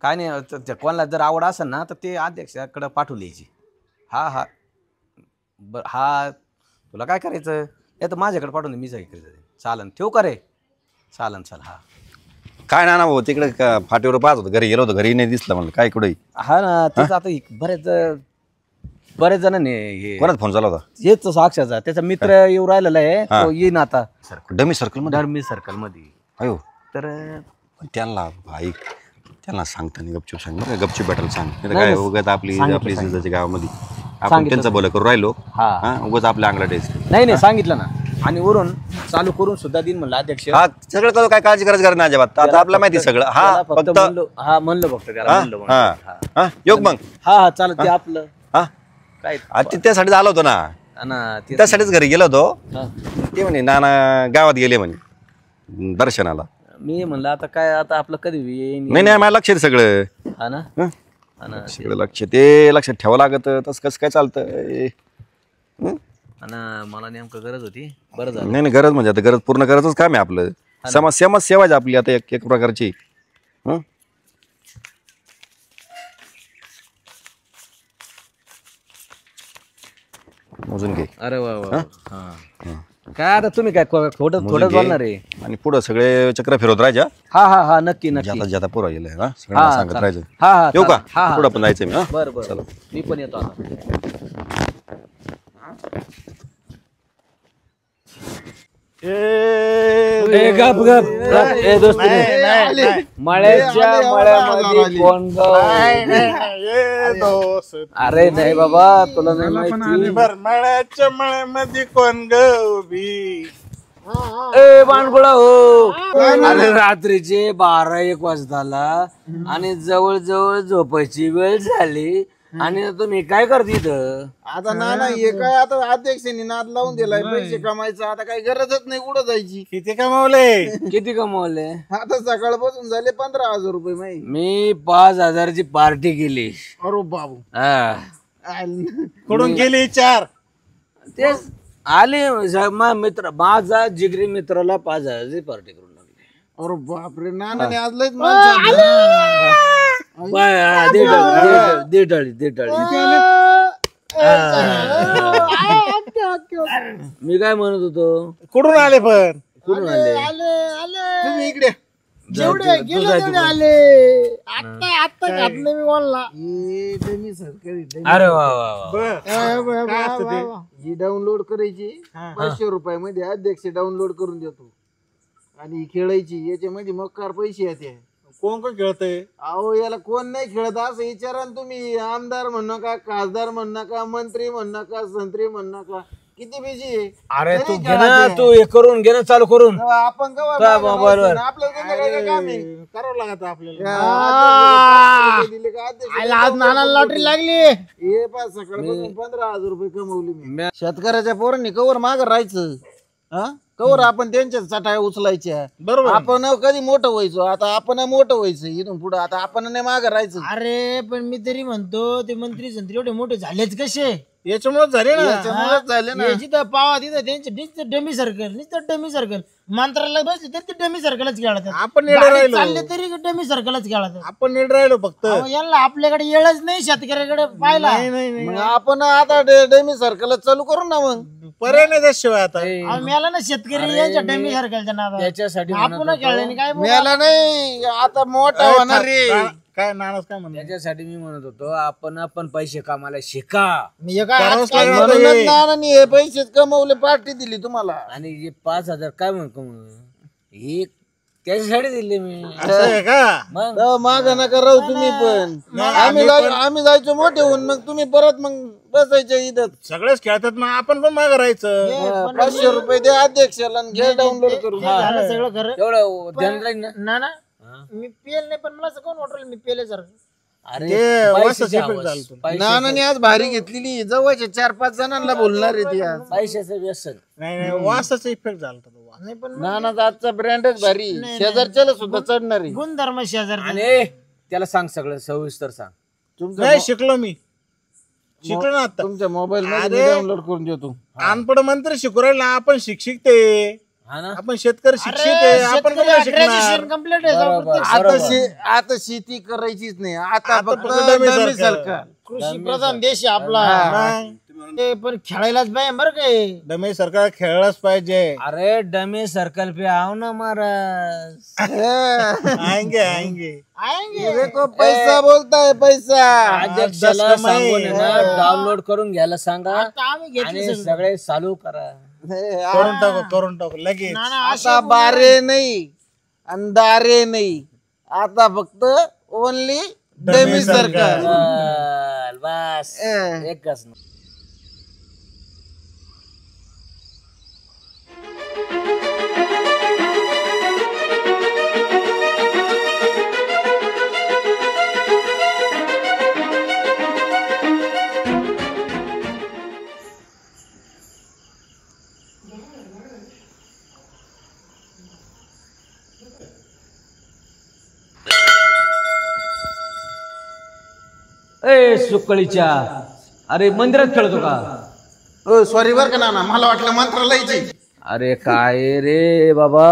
काय नाही. कोणाला जर आवड असेल ना तर ते अध्यक्षाकडं पाठवून द्यायची. तुला काय करायचं या तर माझ्याकडे पाठवून दे, मी सगळी करायचं. चालन ठेवू का रे? चालन. काय ना भाऊ तिकडे फाटीवर पाहत होतं, घरी गेलो होतो, घरी नाही दिसलं म्हणलं काय कुठे. ना तेच आता बरेच जणांनी हे कोणाचा फोन चालू होता? हेच साक्षाचा त्याचा मित्र येऊ राहिलेला आहे, तो येईन आता डमी सर्कल मध्ये. धर्मी सर्कल मध्ये. अयो तर त्यांना भाई त्यांना सांगताना गपचूप सांग बरं, गपचूप भेटायला सांग. नाही काय उगाच आपली गावामध्ये आपण त्यांचं बोला करू राहिलो, उगाच आपल्या अंगला टेस्ट. नाही सांगितलं ना. आणि वरून चालू करून सुद्धा दिन म्हणलं अध्यक्ष. सगळं करू, काय काळजी करायची गरज नाही अजिबात. आता आपल्याला माहिती सगळं. फक्त म्हणलं फक्त त्याला योग मग. चालत ते आपलं काय त्यासाठी आलो होतो ना, त्यासाठीच घरी गेलो होतो. ते म्हणे नाना गावात गेले म्हणे दर्शनाला. मी म्हणलं आता काय आता आपलं कधी येईन. नाही मला लक्ष सगळं. हा ना सगळं लक्षात ठेवावं लागत. तसं कसं काय चालतं. मला नेमकं गरज होती. बरं झालं. नाही गरज म्हणजे आता गरज पूर्ण करायचंच काम आहे आपलं. समाज सेवाच आपली आता एक प्रकारची. मोजून घे. अरे वा. काय आता तुम्ही काय थोडं बोलणार आहे. आणि पुढं सगळे चक्र फिरवत राहायच्या. हा नक्की जाता पुरा गेलं सगळ्यांना सांगत राहायचं. येऊ का? पुढं पण जायचं मी. बरं चला मी पण येतो आता. मळ्यामध्ये कोण अरे नाही बाबा तुला नाही माहिती. मळ्यामध्ये कोण गवी बाणगुळा हो. अरे रात्रीचे 12-1 वाजताला आणि जवळ झोपायची वेळ झाली आणि तुम्ही काय करते इथं? आता नाना हे काय आता अध्यक्षांनी नाद लावून दिलाय पैसे कमायचं. आता काही गरजच नाही कुठं जायची. किती कमावले? किती कमवले? आता सकाळपासून झाले 15,000 रुपये माहिती. मी 5,000ची पार्टी केली. अरे बाबू कुठून गेली 4? तेच आले मित्र माझा जिगरी मित्राला 5,000ची पार्टी करून लागली. अरे बापरे नानाने आज लयच दे टाळी. मी काय म्हणत होतो? कुठून आले पण? कुठून आले? तुम्ही इकडे जेवढे गेले तेवढे आले. आता घातले मी बोलला. अरे वा. ही डाउनलोड करायची 500 रुपयामध्ये अध्यक्ष डाउनलोड करून देतो आणि खेळायची. याच्यामध्ये मक्कार पैसे येते. कोण खेळतय? अहो याला कोण नाही खेळत असं विचारा तुम्ही. आमदार म्हण नका, खासदार म्हण नका, मंत्री म्हण नका, संत्री म्हण नका, किती बिजी आहे. अरे तू घे ना, तू हे करून घे ना, चालू करून. आपण बरोबर आपल्याला काम आहे करावं लागत आपल्याला. आज नाना लॉटरी लागली. हे पाच सकाळपासून 15,000 रुपये कमवले मी. शेतकऱ्याच्या पोरांनी कवर माग राहायचं. कवर आपण त्यांच्या चटाया उचलायच्या. बरोबर. आपण कधी मोठं व्हायचो. आता आपण मोठं व्हायचं इथून पुढे. आता आपण नाही माग राहायचं. अरे पण मी तरी म्हणतो ते मंत्री संत्री एवढे मोठे झालेच कसे? याच्यामुळे झाले ना. याच्यामुळेच झाले ना. जिथं पावा तिथं त्यांचे डमी सर्कल मंत्रालय बसले तर ते डमी सर्कलच खेळतात. आपण येडे राहिलो. चालले तरी डमी सर्कलच खेळतात. आपण नीट राहिलो फक्त. यांना आपल्याकडे येळच नाही शेतकऱ्याकडे पाहिला. मग आपण आता डेमी सर्कल चालू करू ना. मग पर्याय नाही त्याशिवाय आता. मेला ना शेतकरी यांच्या डमी सर्कलच्या नादात. त्याच्यासाठी आपण खेळले काय मेला नाही आता मोठा होणार रे. काय नानाच काय म्हणतो? त्याच्यासाठी मी म्हणत होतो आपण पैसे कमायला शिका. मी हे काय आज काय म्हणूनच नानांनी हे पैसे कमवले, पार्टी दिली तुम्हाला. आणि हे 5,000 काय म्हणतो एक त्याच्यासाठी दिले मी असं आहे का मग माग नका राहू तुम्ही पण आम्ही जायचो मोठे होऊन मग तुम्ही परत मग बसायचे इथं सगळेच खेळतात मग आपण पण मागे राहायचं 500 रुपये द्या अध्यक्षाला आणि घ्या डाउनलोड करून झालं सगळं खरं एवढं ध्यान राहील ना ना मी पेल नाही पण मला असं कोण वाटलं मी पेले सर अरे ते पैशाची वासाचं हवस, effect झालं. पैशाचं- नानाने आज भारी घेतलेली जवळच्या 4-5 जणांना बोलणार आहे ती आज पैशाचं व्यसन नाही वासाचा इफेक्ट झाला होता तो वास. नाही पण नानाचा आजचा ब्रँडच भारी शेजारच्याला सुद्धा चढणार आहे गुणधर्म शेजार आणि त्याला सांग सगळं सविस्तर सांग तुमचा नाही शिकलो मी शिकलो ना आता तुमच्या मोबाईल मध्ये डाउनलोड करून देतो अनपड मंत्री शिकू राहिला आपण शिक्षित ते हा ना आपण शेतकरी शिक्षित आहे आपण कसं शिकणार ग्रॅज्युएशन कम्प्लीट आहे आता शेती करायचीच नाही आता फक्त फक्त डमी डमी सरकार. सरकार कृषी प्रधान देश आहे आपला मग ते पण खेळायलाच पाहिजे बरं काय डमी सरकार खेळलंच पाहिजे अरे डमे सर्कल पे आओ ना महाराज आएंगे आएंगे आएंगे देखो पैसा बोलताय पैसा अध्यक्षाला सांगून आहे ना डाउनलोड करून घ्यायला सांगा आता आम्ही घेतली आणि सगळे चालू करा करून टाकू लगेच आता बारे नाही अंधारे नाही आता फक्त ओनली डमी सरकार चल, बस एकच ना. ए सुकळीच्या अरे मंदिरात खेळतो का सॉरी बर का नाना मला वाटलं मंत्रालयाची अरे काय रे बाबा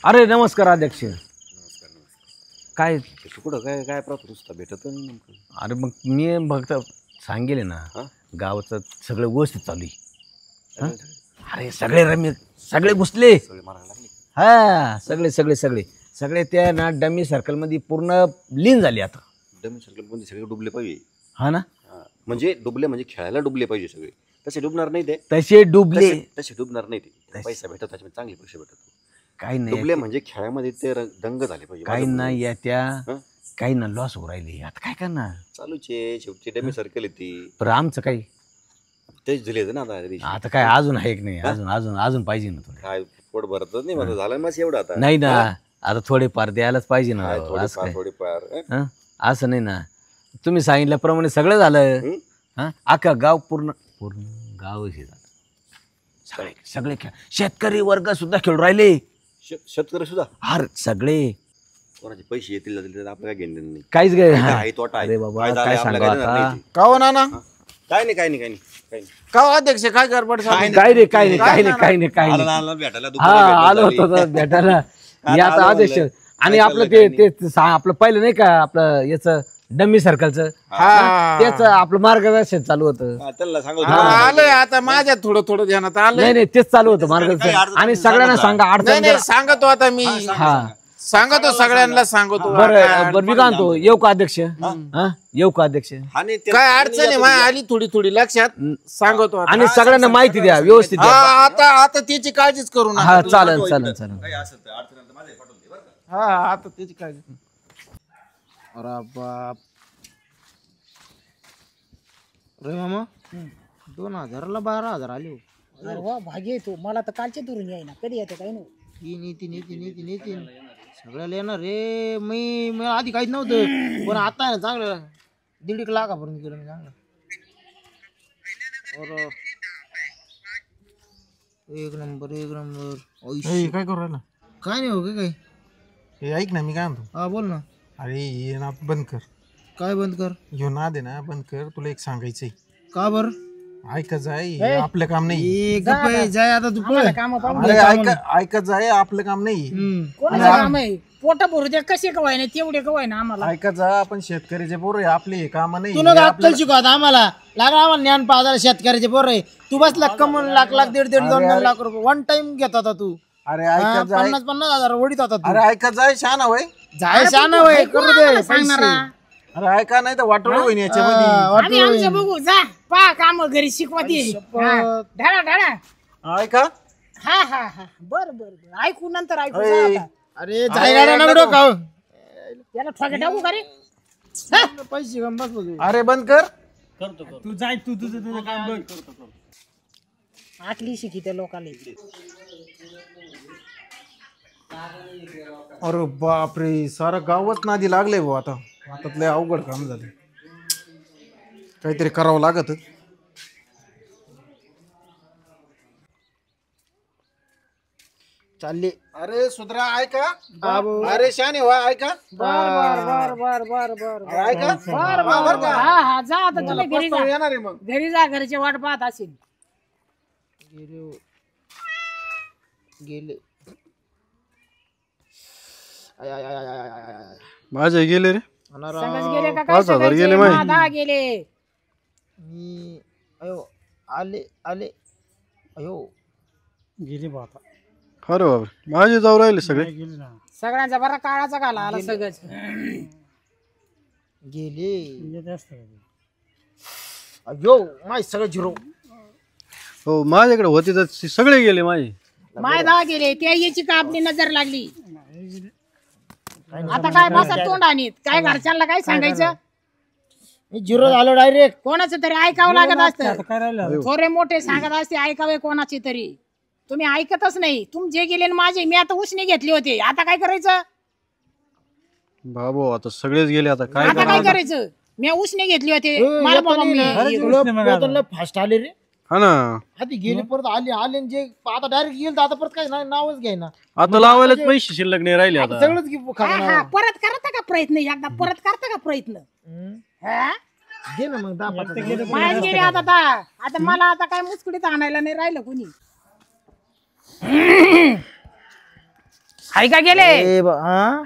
अरे नमस्कार अध्यक्ष काय कुठं काय काय नुसतं भेटत नाही नेमकं. अरे मग मी फक्त सांगेल ना गावाचं सगळं व्यवस्थित चालू आहे हं? अरे सगळे रमी सगळे घुसले सगळे मारायला लागले हा सगळे सगळे सगळे सगळे त्या ना डमी सर्कलमध्ये पूर्ण लीन झाले आता डमी सर्कल मध्ये सगळे डुबले पाहिजे हा ना म्हणजे डुबले म्हणजे खेळायला डुबले पाहिजे सगळे तसे डुबणार नाही ते तसे डुबले तसे डुबणार नाही ते पैसा भेटत त्याच्यामध्ये चांगले पैसे भेटत काही नाही डुबले म्हणजे खेळामध्ये ते दंग झाले पाहिजे काही नाही या त्या हं? काही ना लॉस होऊ राहिले आता काय करणार चालूच आहे शेवटी डमी सर्कल येते पण आमचं काही तेच दिले ना आता त्या दिवशी. आता काय अजून आहे की नाही अजून अजून अजून पाहिजे ना थोडे काय पोट भरतच नाही माझं झालं मग एवढं आता नाही ना आता थोडेफार द्यायलाच पाहिजे ना काय असं काय थोडीफार हं? असं नाही ना तुम्ही सांगितल्याप्रमाणे सगळं झालं हं? हा अख्खा गाव पूर्ण पूर्ण गाव हे झालं सगळे सगळे शेतकरी वर्ग सुद्धा खेळून राहिले शेतकरी सुद्धा हर सगळे कोणाचे पैसे येतील जातील त्याचं आपलं काय घेणं नाही काहीच काय काय आहे तोटा आहे अरे बाबा, काय झालंय काय आपल्याला सांगावं काय देणार आता? नाही ते. का हो नाना काय नाही काय नाही काय नाही काय नाही का हो अध्यक्ष काय गडबड काय नाही काय नाही काही नाही काही आला नाही आला भेटायला हा दुपारी आलो भेटायला होतो भेटायला काय या आता आलं आदेश म्हणलं? आणि काय आपलं चाललंय, ते ते आपलं पहिलं नाही का आपलं याचं डम्मी सर्कलचं त्याच आपलं मार्गदर्शन चालू होतं हा, त्यांना सांगू आलंय आता माझ्या थोडं थोडं ध्यानात आलंय नाही नाही तेच चालू होतं मार्गदर्शन आणि सगळ्यांना सांगा नाही अडचण नाही सांगतो आता मी हा सांगतो सगळ्यांना सांगतो बरं बरं मी काय म्हणतो येऊ का अध्यक्ष हा येऊ का अध्यक्ष आणि ते- काय अडचण आहे माझ्या आली थोडी थोडी लक्षात सांगतो आता. आणि सगळ्यांना माहिती द्या व्यवस्थित हा द्या आता आता त्याची काळजीच करू नका हा चालेल चालेल चालेल काही असेल तर अडचण आली तर माझ्या पाठवून दे बरं का. हा आता त्याची काळजी अरे बाप रे मामा 2000ला 12,000 आले हो. अरे वा भाग्य आहे तू मला तर कालचे दुरून याय ना कधी येते काही नाही येतील सगळ्याला येणार रे मी आधी काहीच नव्हतं पण आता आहे ना चांगलं 1.5 लाखापर्यंत केलं मी चांगलं अरे एक नंबर काय करू राहिला काय नाही हो काय हे ऐक ना मी काय म्हणतो हा बोल ना अरे ये ना बंद कर काय बंद कर ह्यो ना दे ना बंद कर तुला एक सांगायचंय का बर ऐकत जाय हे आपलं काम नाही जाय आता तू पळ. काम अरे ऐकत जाय आपलं काम नाही कोणाचं काम आहे पोटा भरू द्या कसे कवाय नाही तेवढे कवाय ना आम्हाला ऐकत जा आपण शेतकरीचे पोरं आहे आपले काम नाही तू नका अक्कल शिकवत आम्हाला लागला आम्हाला ज्ञान पाजायला शेतकऱ्याचे पोर आहे तू बसला कमून लाख 1.5 2 लाख रुपये वन टाइम घेत होता तू अरे ऐका जाय 50,000 ओढीत होता तू. अरे ऐका जाय शाना वय जाय शहाणा होय, करू दे सांगणारा. पैसे. अरे ऐका नाही तर वाटोळ होईन याच्यामध्ये आम्ही आमचं बघू जा पा काम घरी शिकवा दे. ढाळा ढाळा. ऐका हा हा हा बर बर बर ऐकू नंतर ऐकू अरे. जा आता. अरे जाय गाड्या नका डोकावं. त्याला ठोके टाकू का रे पैसे गम बस बघू. अरे बंद कर तू जाय तू तुझं काम बघ. आटली शिकी त्या लोकांना. अरे बापरे सारं गावच नादी लागले भाऊ आता लय अवघड काम झालं काहीतरी करावं लागत चालली. अरे सुधरा ऐका बाबू. अरे शाने व्हा ऐका बर बर बर बर बर बर ऐका बर बर बर हा हा जा आता तुम्ही घरी जा. येणार आहे मग घरी जा घरचे वाट पाहत असेल. गेले. I, I, I, I, I, I, I. माझे गेले रे संघच गेले का काय 5,000 सगळ्याचे? गेले माहिती. 10 गेले. मी अयो आले आले अयो गेली बा आता. अरे बापरे माझे जाऊ राहिले सगळे गेली ना. सगळ्यांचा बरा काळाचा घाला आला सगळंच. गेले. येत असतं का ते? अयो माय सगळं झिरो. हो माझ्याकडे होते तर सगळे गेले माझे माय 10 गेले. त्या याची का आपली नजर लागली. आता काय बसा तोंड आणीत काय घरच्यांना काय सांगायचं. मी झिरो झालो डायरेक्ट. कोणाचं तरी ऐकावं लागत आता असतं. काय राहिलं थोरे मोठे सांगत असते ऐकावे कोणाची तरी. तुम्ही ऐकतच नाही. तुमचे गेले न माझे. मी आता उसने घेतले होते. आता काय करायचं. बाबू आता सगळेच गेले आता काय आता काय करणार करायचं. मी उसने घेतले होते. मला बाबा मी फास्ट आले रे. हा ना आधी गेले परत आले आले न जे आता डायरेक्ट गेले तर आता परत काय नावच घ्यायना. आता लावायलाच पैसे शिल्लक नाही राहिले आता सगळंच हा, हा, परत करता का प्रयत्न एकदा परत करता का प्रयत्न. हा? घे ना मग 10-15. मायाच गेले आता मला आता काय मुसकडीत आणायला नाही राहिलं कुणी. हाय का गेले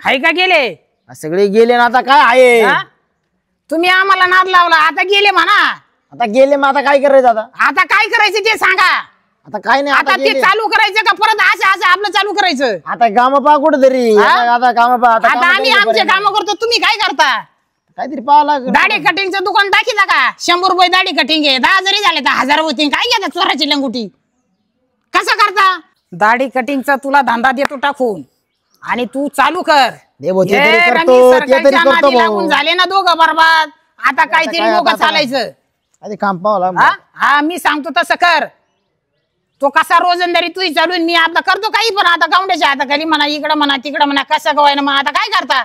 हाय का गेले सगळे गेले ना आता काय आहे. हा? तुम्ही आम्हाला नाद लावला आता गेले म्हणा. आता गेले मग आता काय करायचं आता. आता काय करायचं ते सांगा. आता काय नाही आता ते चालू करायचं का परत असं असं आपलं चालू करायचं. आता काम पहा कुठं तरी. आता काम पहा आता आम्ही आमचे काम करतो तुम्ही काय करता. काहीतरी पाहा लागेल. दाढी कटिंगचं दुकान टाकीचा का 100 रुपये दाढी कटिंग आहे. 10 जरी झाले तर 1000 होतील. काय घेतात चोराची लंगुटी. कसं करता. दाढी कटिंगचा तुला धंदा देतो टाकून आणि तू चालू कर. लागून झाले ना दोघं बरबाद. आता काहीतरी दोघं चालायचं. आधी काम पाहावं हा मी सांगतो तसं कर. तो कसा रोजंदारी तू चालून मी आता करतो काही पण आता गावड्याच्या हाताखाली म्हणा इकडं म्हणा तिकडं म्हणा कसं गवाय ना मग आता काय करता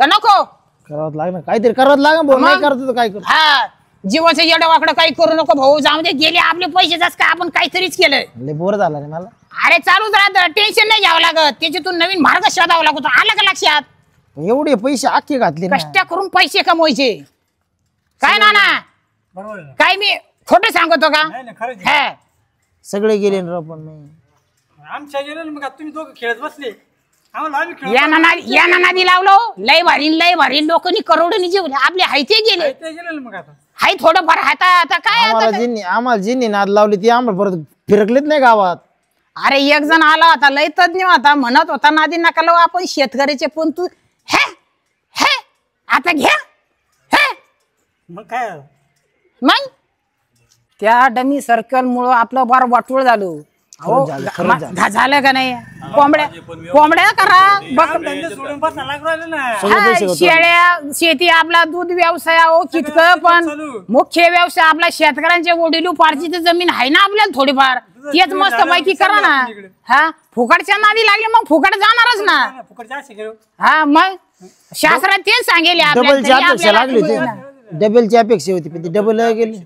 का नको करावं लागणार. काहीतरी करावं लागेल. नाही करतो काय करू. हा जीवाचं येडं वाकडं काही करू नको भाऊ. जाऊ दे गेले आपले पैसे जास्त काय आपण काहीतरीच केलं. लय बोर झाला रे मला. अरे चालूच राहतं. टेन्शन नाही घ्यावं लागत. त्याच्यातून नवीन मार्ग शोधावा लागतो. आलं का लक्षात. एवढे पैसे आखे घातले ना. कष्ट करून पैसे कमवायचे. काय नाना बरोबर आहे. काय मी खोटं सांगतो का. नाही नाही खरंच आहे. हा सगळे गेले ना पण आमच्या गेले ना मग आता तुम्ही दोघं खेळत बसले आम्हाला आम्ही खेळत या नादी लावलो. लय भारी लोकांनी करोडोनी जेवले. आपले हाय ते गेले. ते गेले ना मग आता हाय थोडंफार हाता आता काय आम्हाला जिन्नी नाद लावली ती आम्हाला परत फिरकलीच नाही गावात. अरे एक जण आला होता लय तज्ञ होता म्हणत होता नादी नका लावू आपण शेतकऱ्याचे पण तू हे हे आता घ्या हे मग काय मग त्या डमी सर्कल मुळे आपलं बार वाटोळ झालो. झालं का नाही. कोंबड्या करा सोडून बसा लागू राहिले ना. शेळ्या शेती आपला दूध व्यवसाय कितकं पण मुख्य व्यवसाय आपला शेतकऱ्यांच्या वडिलू पारची जमीन आहे ना आपल्याला थोडीफार तेच मस्त पैकी करा ना. हा फुकटच्या नादी लागले मग फुकट जाणारच ना. हा मग शास्त्रात तेच सांगेल. डबलची अपेक्षा होती पण ती डबल गेली.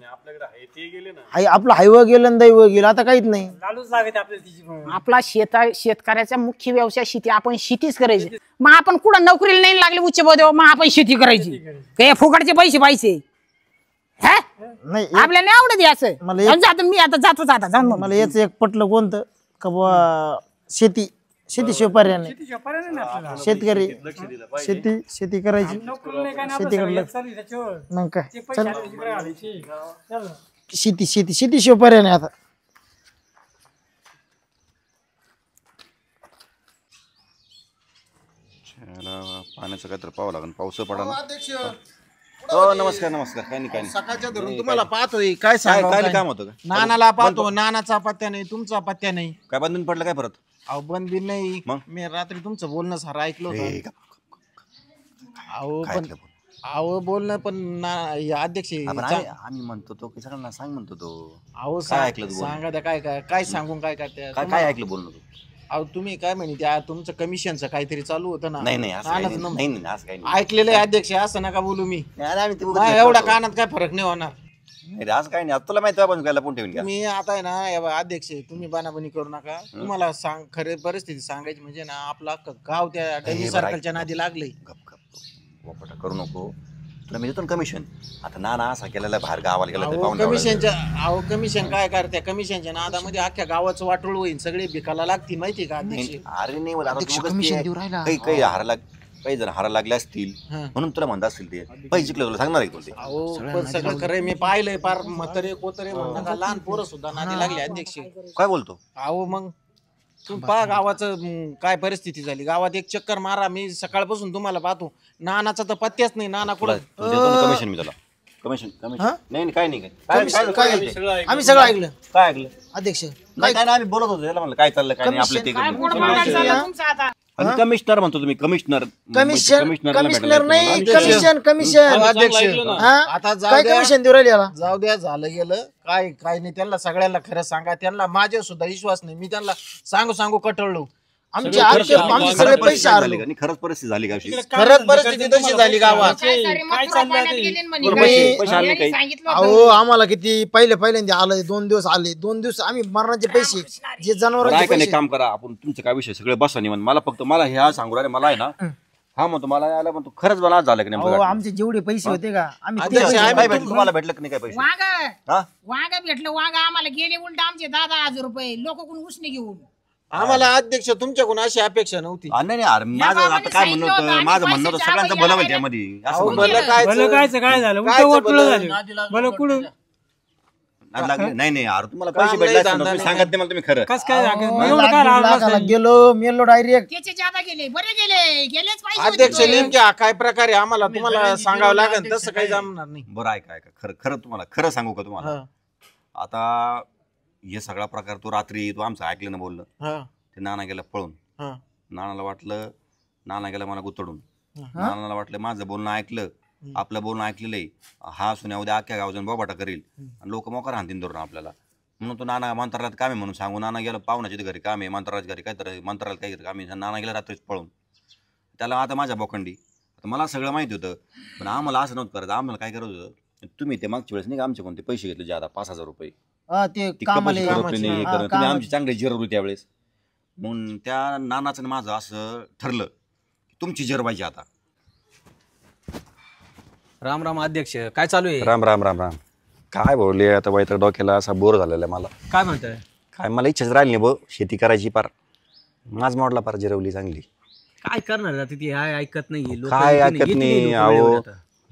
आपलं हायवं गेलं दैव गेलं आता काहीच नाही. आपला शेतकऱ्याचा मुख्य व्यवसाय शेती. आपण शेतीच करायची. मग आपण कुठं नोकरीला नाही लागले उच्च पदावर मग आपण शेती करायची. हे फुकटचे पैसे पाहिजे नाही आपल्याला नाही आवडत याचं. जातो मी आता जातोच आता जाऊन. मला याच एक पटलं कोणतं का बुवा शेती शेतीशिवाय पर्याय नाही. शेतकरी शेती करायची. शेती मग काय चल शेतीशिवाय पर्याय नाही आता. पाण्याचं काहीतरी पाहावं लागेल, पाऊस पडा ना. अध्यक्ष हो नमस्कार नमस्कार. काय नाही काय नाही. सकाळच्या धरून तुम्हाला पाहतोय काय सांगा काय काम होतं का? नानाला पाहतो, नानाचा पत्त्या नाही, तुमचा पत्त्या नाही. काय बंधन पडलं काय परत? अहो बंद बिन नाही. मग? मी रात्री तुमचं बोलणं सारं ऐकलं होतं. अहो काय पण ऐकलं बोल? अहो बोलणं पण हे अध्यक्ष आम्ही म्हणतो तो की सगळ्यांना सांग म्हणतो तो. अहो काय ऐकलं तू बोलणं? सांगा त्या काय काय काय सांगून काय करते काय ऐकलं बोलणं तू? अहो तुम्ही काय म्हणे त्या तुमचं कमिशनचं काहीतरी चालू होतं ना. नाही असं काही नानाचं नाही. नंबर. नाही असं काही नाही. ऐकलेलं आहे अध्यक्ष, असं नका बोलू मी. आम्ही ते नाही, एवढ्या कानात काय फरक नाही होणार. नाही रे, असं काही नाही. आता तुला माहिती आहे आपण काय लपून ठेवून घ्या. मी आता आहे ना अध्यक्ष, तुम्ही बनाबनी करू नका. तुम्हाला सांग खरे परिस्थिती सांगायची म्हणजे ना आपला गाव त्या डमी सर्कलच्या नादी लागलंय. गप वापटा करू नको. तुला मी देतो कमिशन. आता नाना असा केलेला बाहेर गावाला गेला तरी पाहून कमिशन काय करते, कमिशनच्या नादामध्ये अख्ख्या गावाचं वाटोळ होईल, सगळे भिकाला लागतील माहिती का अध्यक्ष. अरे नाही काही हाराला काही जण हारा लागले असतील म्हणून तुला म्हणत असतील ते पैसे जिंकले तुला सांगणार आहे तुला. अहो पण सगळं खरंय, मी पाहिलंय पार म्हातारे कोतरे म्हणणं का लहान पोरं सुद्धा नादी लागले अध्यक्ष. काय बोलतो? अहो मग तुम्ही पहा गावाचं काय परिस्थिती झाली. गावात एक चक्कर मारा, मी सकाळपासून तुम्हाला पाहतो. नानाचा तर पत्त्याच नाही. नाना कुठं कमिशन मी त्याला कमिशन नाही काय नाही काय आम्ही सगळं ऐकलं काय ऐकलं अध्यक्ष. काय काय आम्ही बोलत होतो त्याला म्हणलं काय चाललं काय नाही आपलं ते कमिशनर म्हणतो तुम्ही. कमिशनर कमिशनर नाही, कमिशन अध्यक्ष. आता काय कमिशन देऊ राहिले याला? जाऊ द्या, झालं गेलं. काय काय नाही. त्यांना सगळ्यांना खरं सांगा. त्यांना माझ्या सुद्धा विश्वास नाही. मी त्यांना सांगू कटळलो. आमचे सगळे पैसे हरले. खरंच परिस्थिती झाली का अशी? खरंच परिस्थिती तशी झाली गावात. अहो आम्हाला किती पहिल्यांदा आलं, 2 दिवस आले. 2 दिवस आम्ही मरणाचे पैसे जे जनावरांचे पैसे. काम करा आपण. तुमचं काय विषय सगळे बसा निवांत. मला फक्त मला हे सांगू राहिले मला आहे ना हा म्हणतो मला यायला म्हणतो खरंच मला आज झालं की नाही. आमचे जेवढे पैसे होते का आम्ही तुम्हाला भेटलं की नाही काय पैसे? वांगा भेटलं. वांगा आम्हाला गेले उलट आमचे 10,000 रुपये लोकांकडून उसने घेऊन. आम्हाला अध्यक्ष तुमच्याकडून अशी अपेक्षा नव्हती. नाही माझं आता काय म्हणणं होतं, माझं म्हणणं होतं सगळ्यांचं भलं होईल त्यामध्ये. काय झालं भलं कुठं नाही यार तुम्हाला पैसे भेटले सांगत नाही मला तुम्ही खरं. कस काय गेलो मेलो डायरेक्ट. त्याचे ज्यादा गेले, बरे गेलेच पाहिजे. अध्यक्ष नेमक्या काय प्रकारे आम्हाला तुम्हाला सांगावं लागेल, तसं काही जमणार नाही. बरं ऐका खरं तुम्हाला खरं सांगू का तुम्हाला? आता हे सगळा प्रकार तो रात्री तू आमचं ऐकलं ना बोललं ते नाना गेला पळून. नानाला वाटलं नाना गेला मला गुतडून. नानाला वाटलं माझं बोलणं ऐकलं, आपलं बोलणं ऐकलेलं आहे, हा सुन्या उद्या अख्ख्या गावजन बोबाटा करील आणि लोक मोकार हाणतील धरून आपल्याला. म्हणून तो नाना मंत्रालयात काम आहे म्हणून सांगू. नाना गेला पाहुण्याच्या घरी काम आहे, मंत्रालयाच्या घरी काहीतरी मंत्रालयात काहीतरी काम आहे. नाना गेला रात्रीच पळून. त्याला आता माझ्या बोखंडी. आता मला सगळं माहिती होतं पण आम्हाला असं नव्हतं करायचं. आम्हाला काय करायचं होतं, तुम्ही ते मागच्या वेळेस नाही का आमचे कोणते पैसे घेतले ज्यादा 5,000 रुपये तुम्ही आमची चांगली जिरवली त्यावेळेस. म्हणून त्या नानाचं माझं असं ठरलं तुमची जिरवायची आता. राम राम अध्यक्ष, काय चालू आहे? राम राम राम राम. काय बोलले आता वैतर डोक्याला असा बोर झालेला आहे मला. काय म्हणताय? काय मला इच्छाच राहिली नाही शेती करायची. पार माझ मोडला पार जिरवली चांगली. काय करणार ती ऐकत नाही. काय ऐकत नाही. अहो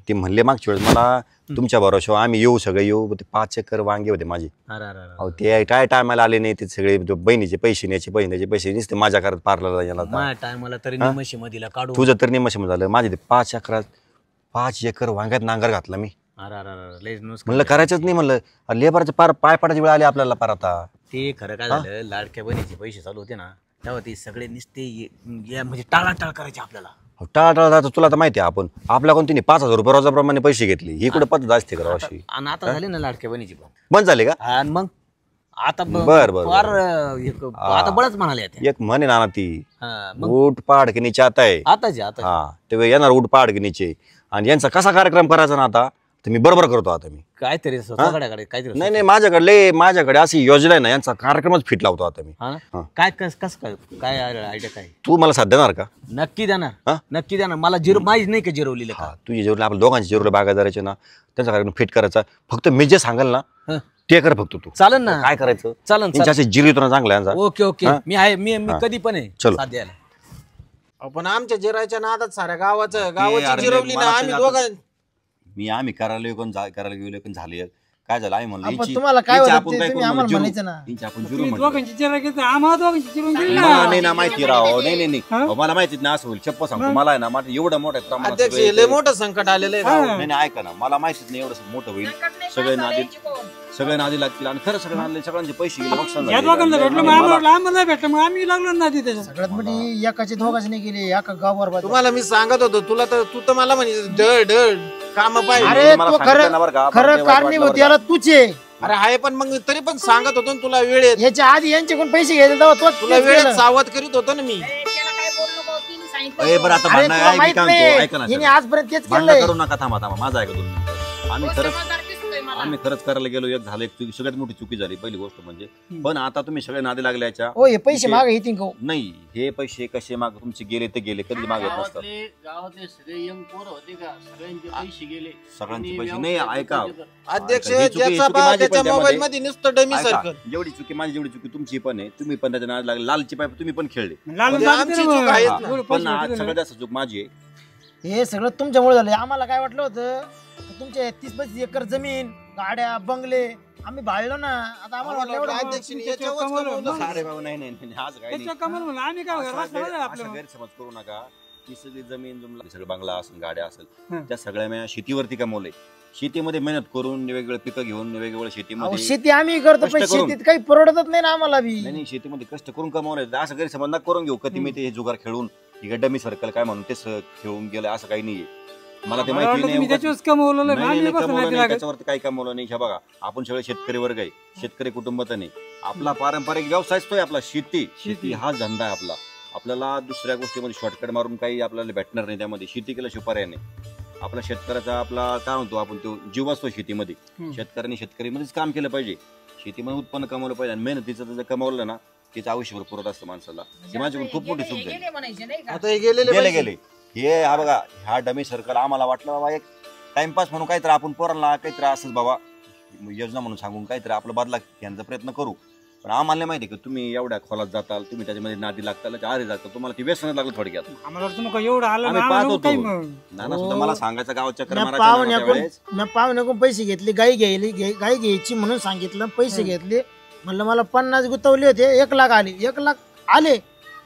ते म्हणले मागच्या वेळेस मला तुमच्या भरोशावर आम्ही येऊ सगळे येऊ. ते 5 एकर वांगे होते माझे. अहो ते काय टायमाला आले नाही. ते सगळे बहिणीचे पैसे न्यायचे बहिणीचे पैसे नुसते माझ्या करत पारला गेला. टायमाला तरी निमशीमधीला काढू. तुझं तर निमशीमध्ये झालं. माझे ते 5 एकरात 5 एकर वांग्यात नांगर घातला मी. म्हणलं करायचंच नाही. म्हणलं लेबरचे पार पाय पडायची वेळ आली आपल्याला पार. आता ते खरं काय झालं, लाडक्या बहिणीचे पैसे चालू होते ना तेव्हा ते सगळे नुसते म्हणजे टाळाटाळ करायचे आपल्याला. टाळाटाळ जातं. तुला तर माहिती आहे आपण आपल्याकडून तिने 5,000 रुपये रोजाप्रमाणे पैसे घेतले. ही कुठे पद्धत असते का अशी? आणि आता झाले ना लाडक्या बहिणीची बंद झाले का? आणि मग आता बरं आता बळच म्हणाले. एक म्हणे ना ती ऊट पाड की नीचे आता आहे. आता हा ते येणार ऊट पाड की नीचे. आणि यांचा कसा कार्यक्रम करायचा ना आता तर मी बरोबर करतो. आता मी काहीतरी काहीतरी नाही माझ्याकडे अशी योजना आहे ना, यांचा कार्यक्रमच फिट लावतो आता मी. काय कस काय आयडिया काय? तू मला साथ देणार का? नक्की देणार. मला माहीत नाही का जिरवलेलं का? तुझी जिरवली आपल्या दोघांची जिरवली बागायदाराचे ना, त्यांचा कार्यक्रम फिट करायचा. फक्त मी जे सांगाल ना ते कर फक्त तू. चालेल ना? काय करायचं चालेल. जिरवतो ना चांगला यांचा. ओके मी आहे. मी कधी पण आहे साथ द्यायला. आपण आमच्या जिरायच्या नादात साऱ्या गावाची जिरवली ना आम्ही दोघं. आम्ही करायला गेलो पण झाले काय झालं आम्ही म्हणलं आपण यांची- तुम्हाला काय यांची होतं आपण ते काय तुम्ही करू आम्हाला म्हणलं, म्हणायचं जिरू. ना. यांची आपण जिरू तुम्ही म्हणलं. दोघांची चिरा घेतली आम्हाला दोघांची चिरून गेली ना. मला नाही ना माहिती राव नाही अहो, मला माहितीच नाही असं होईल चप्प सांगतो मला आहे ना माझं एवढं मोठ्या प्रमाणात अध्यक्ष सगळे- हे लय मोठं संकट आलेलं आहे गावात. नाही नाही, ऐका ना मला माहितीच नाही एवढं मोठं होईल सगळे नादी लागतील आणि खरं सगळं नादी सगळ्यांचे पैसे गेले नुकसान या दोघांना भेटलं मग आम्हाला नाही भेटलं मग आम्ही लागलो ना ती त्याच्यात. सगळ्यात मोठी एकाची दोघांची नाही गेली एका गावावर बरबाद. तुम्हाला मी सांगत होतो तू तर मला म्हणजे ढळ ढळ काम पाहिजे. अरे मला तू सांगितलं ना बरं का, खरं मला ते वाईट कारणीभूत वाटलं याला तूच आहे. अरे आहे पण मग तरी पण सांगत होतो ना तुला वेळेत याच्या आधी यांच्याकडून पैसे घ्यायचे तेव्हा तोच तुला तेच वेळेत केलं. सावध करीत होतो ना मी. ए, बरं आता अरे भांडणं तुला आहे, मी माहित काय नाही म्हणतो, ऐका ना हिने सर. आजपर्यंत तेच भांडणं केलंय. करू नका थांबा माझा ऐका 2 मिनिटं आम्ही खरंच करायला गेलो एक झालं एक चुकी सगळ्यात मोठी चुकी झाली पहिली गोष्ट म्हणजे पण आता तुम्ही सगळे नादी लागल्याच्या हो हे पैसे इथे- मागे येतील का हो? नाही हे पैसे कसे माग तुमचे गेले ते गेले कधी मागत नसतात गावातले सगळे यंग पोरं होते का सगळ्यांचे पैसे गेले. सगळ्यांचे पैसे नाही ऐका अध्यक्ष ही चुकी- ज्याचा चुकी बा माझी पण त्याच्या त्यामध्ये- मोबाईल मध्ये नुसतं डमी ऐका, सर्कल. जेवढी चुकी माझी जेवढी चुकी तुमची पण आहे तुम्ही पण त्याच्या नाद लागले लालची पाय तुम्ही पण खेळले लालून म्हणजे जाते आमची ना चूक मग. आहेच हा, ना. एवढं पण पैसे आज भेटले सगळ्यात ना. जास्त चूक माझी आहे हे सगळं तुमच्यामुळे झालं आम्हाला काय वाटलं होतं की तुमचे 30-35 एकर जमीन गाड्या बंगले आम्ही भाळलो ना आता आम्हाला वाटलं एवढं अध्यक्षांनी याच्यावरच कमवलं. अरे बाबा नाही आज काय नाही त्याच्या कमाल म्हणून आम्ही काय असा रस्ता नाही गैर- आपल्या असा गैरसमज करू नका की सगळी जमीन जुमला सगळं बंगला असेल गाड्या असेल हं. त्या सगळ्या मी शेतीवरती कमवले शेतीमध्ये मेहनत करून वेगवेगळे पिकं घेऊन वेगवेगळ्या अहो, शेतीमध्ये शेती आम्ही करतो पण कष्ट करून. शेतीत काही परवडतच नाही ना आम्हाला बी. नाही शेतीमध्ये कष्ट करून कमवले असं गैरसमज नका करून घेऊ कधी मी ते हे जुगार खेळून ही डमी सर्कल काय म्हणून ते खेळून गेलं असं काही नाहीये मला ते मला माहिती वाटलं नाही तुम्ही उगाच- त्याच्यावरच कमवलं नाही, आम्ही नाही, बसलो कमवलं नाही नाही, लागत. त्याच्यावरती काही कमवलं नाही हे बघा आपण सगळे शेतकरी वर्ग आहे शेतकरी कुटुंब तर नाही आपला पारंपरिक व्यवसायच तो आहे आपला शेती हा धंदा आहे आपला आपल्याला दुसऱ्या गोष्टीमध्ये शॉर्टकट मारून काही आपल्याला भेटणार नाही त्यामध्ये शेती केल्याशिवाय पर्याय नाही आपला शेतकऱ्याचा आपला काय म्हणतो आपण तो जीव असतो शेतीमध्ये शेतकऱ्यांनी शेतकरीमध्येच काम केलं पाहिजे शेतीमध्ये उत्पन्न कमवलं पाहिजे आणि मेहनतीचं जर कमवलं ना तिचं आयुष्यभर पुरत असतं माणसाला ही माझ्याकडून खूप मोठी चूक झाली आता हे गेलेले गेले पैसे. गेले हे हा बघा ह्या डमी सर्कल आम्हाला वाटलं बाबा एक टाइमपास म्हणून काहीतरी आपण पोरांना काहीतरी असंच बाबा योजना म्हणून सांगून काहीतरी आपला बदला घेण्याचा प्रयत्न करू पण आम्हाला नाही माहिती की तुम्ही एवढ्या खोलात जाताल तुम्ही त्याच्यामध्ये नादी लागताल आधी जाताल तुम्हाला ती व्यसनच लागलं थोडक्यात आम्हाला वाटतं मग एवढं आलं आम्ही ना, पाहत आम्हाला काही होतो. मग. नाना सुद्धा मला सांगायचं गावात चक्कर मी मारायच्या नाना त्यावेळेस. पाहुण्याकडून पैसे घेतले गाई घ्यायची म्हणून सांगितलं पैसे घेतले म्हणलं मला 50 गुतवले होते 1 लाख आले 1 लाख आले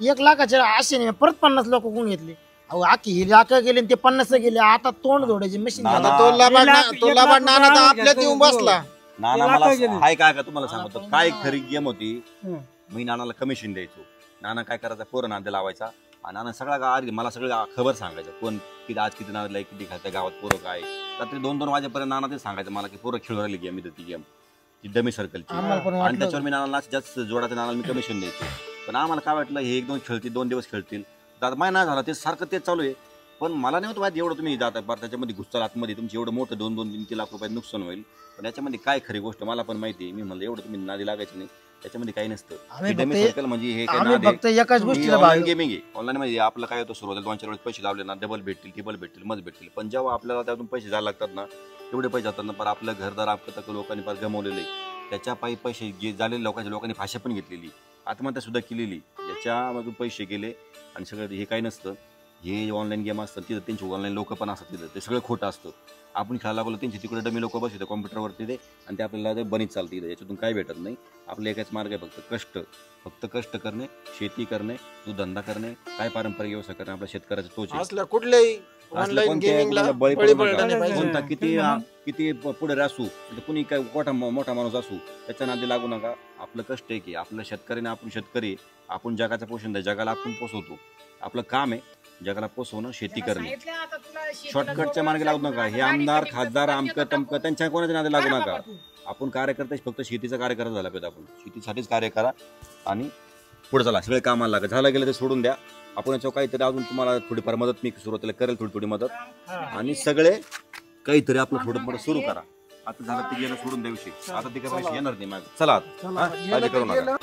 1 लाखाच्या आशेने मी परत 50 लोक कोण घेतले अहो आखी ही लाख गेले आणि ते 50 गेले आता तोंड जोडायची मशीन नाना, आता तो लाभाड एक लाख नाना तर रुपये आपल्यात येऊन बसला. नाना ते मला लाखावर गेले. हाय काय का तुम्हाला सांगतो काय खरी गेम होती हं. मी नानाला कमिशन द्यायचो नाना काय करायचा पोरं नांदे लावायचा आणि नाना सगळा मला सगळं खबर सांगायचं कोण किती आज किती नाव किती खात्या गावात पोरं काय रात्री 2-2 वाजेपर्यंत नाना ते सांगायचं मला की पोरं खेळू राहिली गेम ती गेम ती डमी सर्कलची आम्हाला पण आणि वाटलं त्याच्यावर मी नानाला जास्त जोडाच्या नानाला मी कमिशन द्यायचो पण आम्हाला काय वाटलं हे 1-2 खेळतील 2 दिवस खेळतील तर माय नाही झालं ते सारखं तेच चालू आहे पण मला नाही होतं माहिती एवढं तुम्ही जाता पार त्याच्यामध्ये घुसताल आतमध्ये तुमची एवढं मोठं 2-3 लाख रुपये नुकसान होईल पण याच्यामध्ये काय खरी गोष्ट मला पण माहिती आहे मी म्हणलं एवढं तुम्ही नादी लागायचं नाही त्याच्यामध्ये काही नसतं आम्ही डमी फक्त- सर्कल म्हणजे हे काय आम्ही नाद आहे. फक्त एकाच गोष्टीला ऑनलाईन भाळलो. गेमिंग आहे ऑनलाईन मध्ये आपलं काय होतं सुरुवातीला 2-4 वेळेस पैसे लावले ना डबल भेटतील ट्रिपल भेटतील मध भेटतील पण जेव्हा आपल्याला त्यातून पैसे जायला लागतात ना एवढे पैसे जातात ना पर आपलं घरदार आपलं लोकांनी फार गमवलेलं आहे त्याच्या पायी पैसे जे झालेले लोकांनी फाशी पण घेतलेली आत्महत्या सुद्धा केलेली याच्यामधून पैसे गेले आणि सगळं हे काही नसतं हे ऑनलाईन गेम असतात तिथं त्यांची ऑनलाईन लोक पण असतात तिथं ते सगळं खोटं असतं आपण खेळायला लागलो त्यांची तिकडे डमी लोक बसतात कॉम्प्युटरवरती ते आणि ते आपल्याला ते बनीत चालते इथं याच्यातून काही भेटत नाही आपलं एकच मार्ग आहे फक्त कष्ट करणे शेती करणे तो धंदा करणे काय पारंपरिक व्यवसाय करणे आपल्या शेतकऱ्याचा तोच आहे. असल्या कुठल्याही असलं ऑनलाईन कोणत्या गेमिंगला बळी बळी पडू नका. पडला नाही पाहिजे. कोणता किती पुढे असू कुणी काय मोठा माणूस असू त्याच्या नादी लागू नका आपलं कष्ट आहे की आपल्या शेतकऱ्याने आपण शेतकरी आपण जगाचं पोषण द्या जगाला आपण पोसवतो आपलं काम आहे जगाला पोसवणं शेती करणे शॉर्टकटच्या मार्गे लागू नका हे आमदार खासदार आमकं तमकं त्यांच्या कोणाच्या नादी लागू नका आपण कार्यकर्ते फक्त शेतीचा कार्यकर्ता झाला पाहिजे आपण शेतीसाठीच कार्य करा आणि पुढे चला सगळे कामाला लागा झालं गेलं ते सोडून द्या आपण याच्यावर काहीतरी अजून तुम्हाला थोडीफार मदत मी सुरुवातीला करेल थोडी मदत आणि सगळे काहीतरी आपलं थोडं सुरू करा आता झालं ते गेलं सोडून द्या विषय आता ते काही पैसे येणार नाही माझं चला आता. हा? काळजी करू नका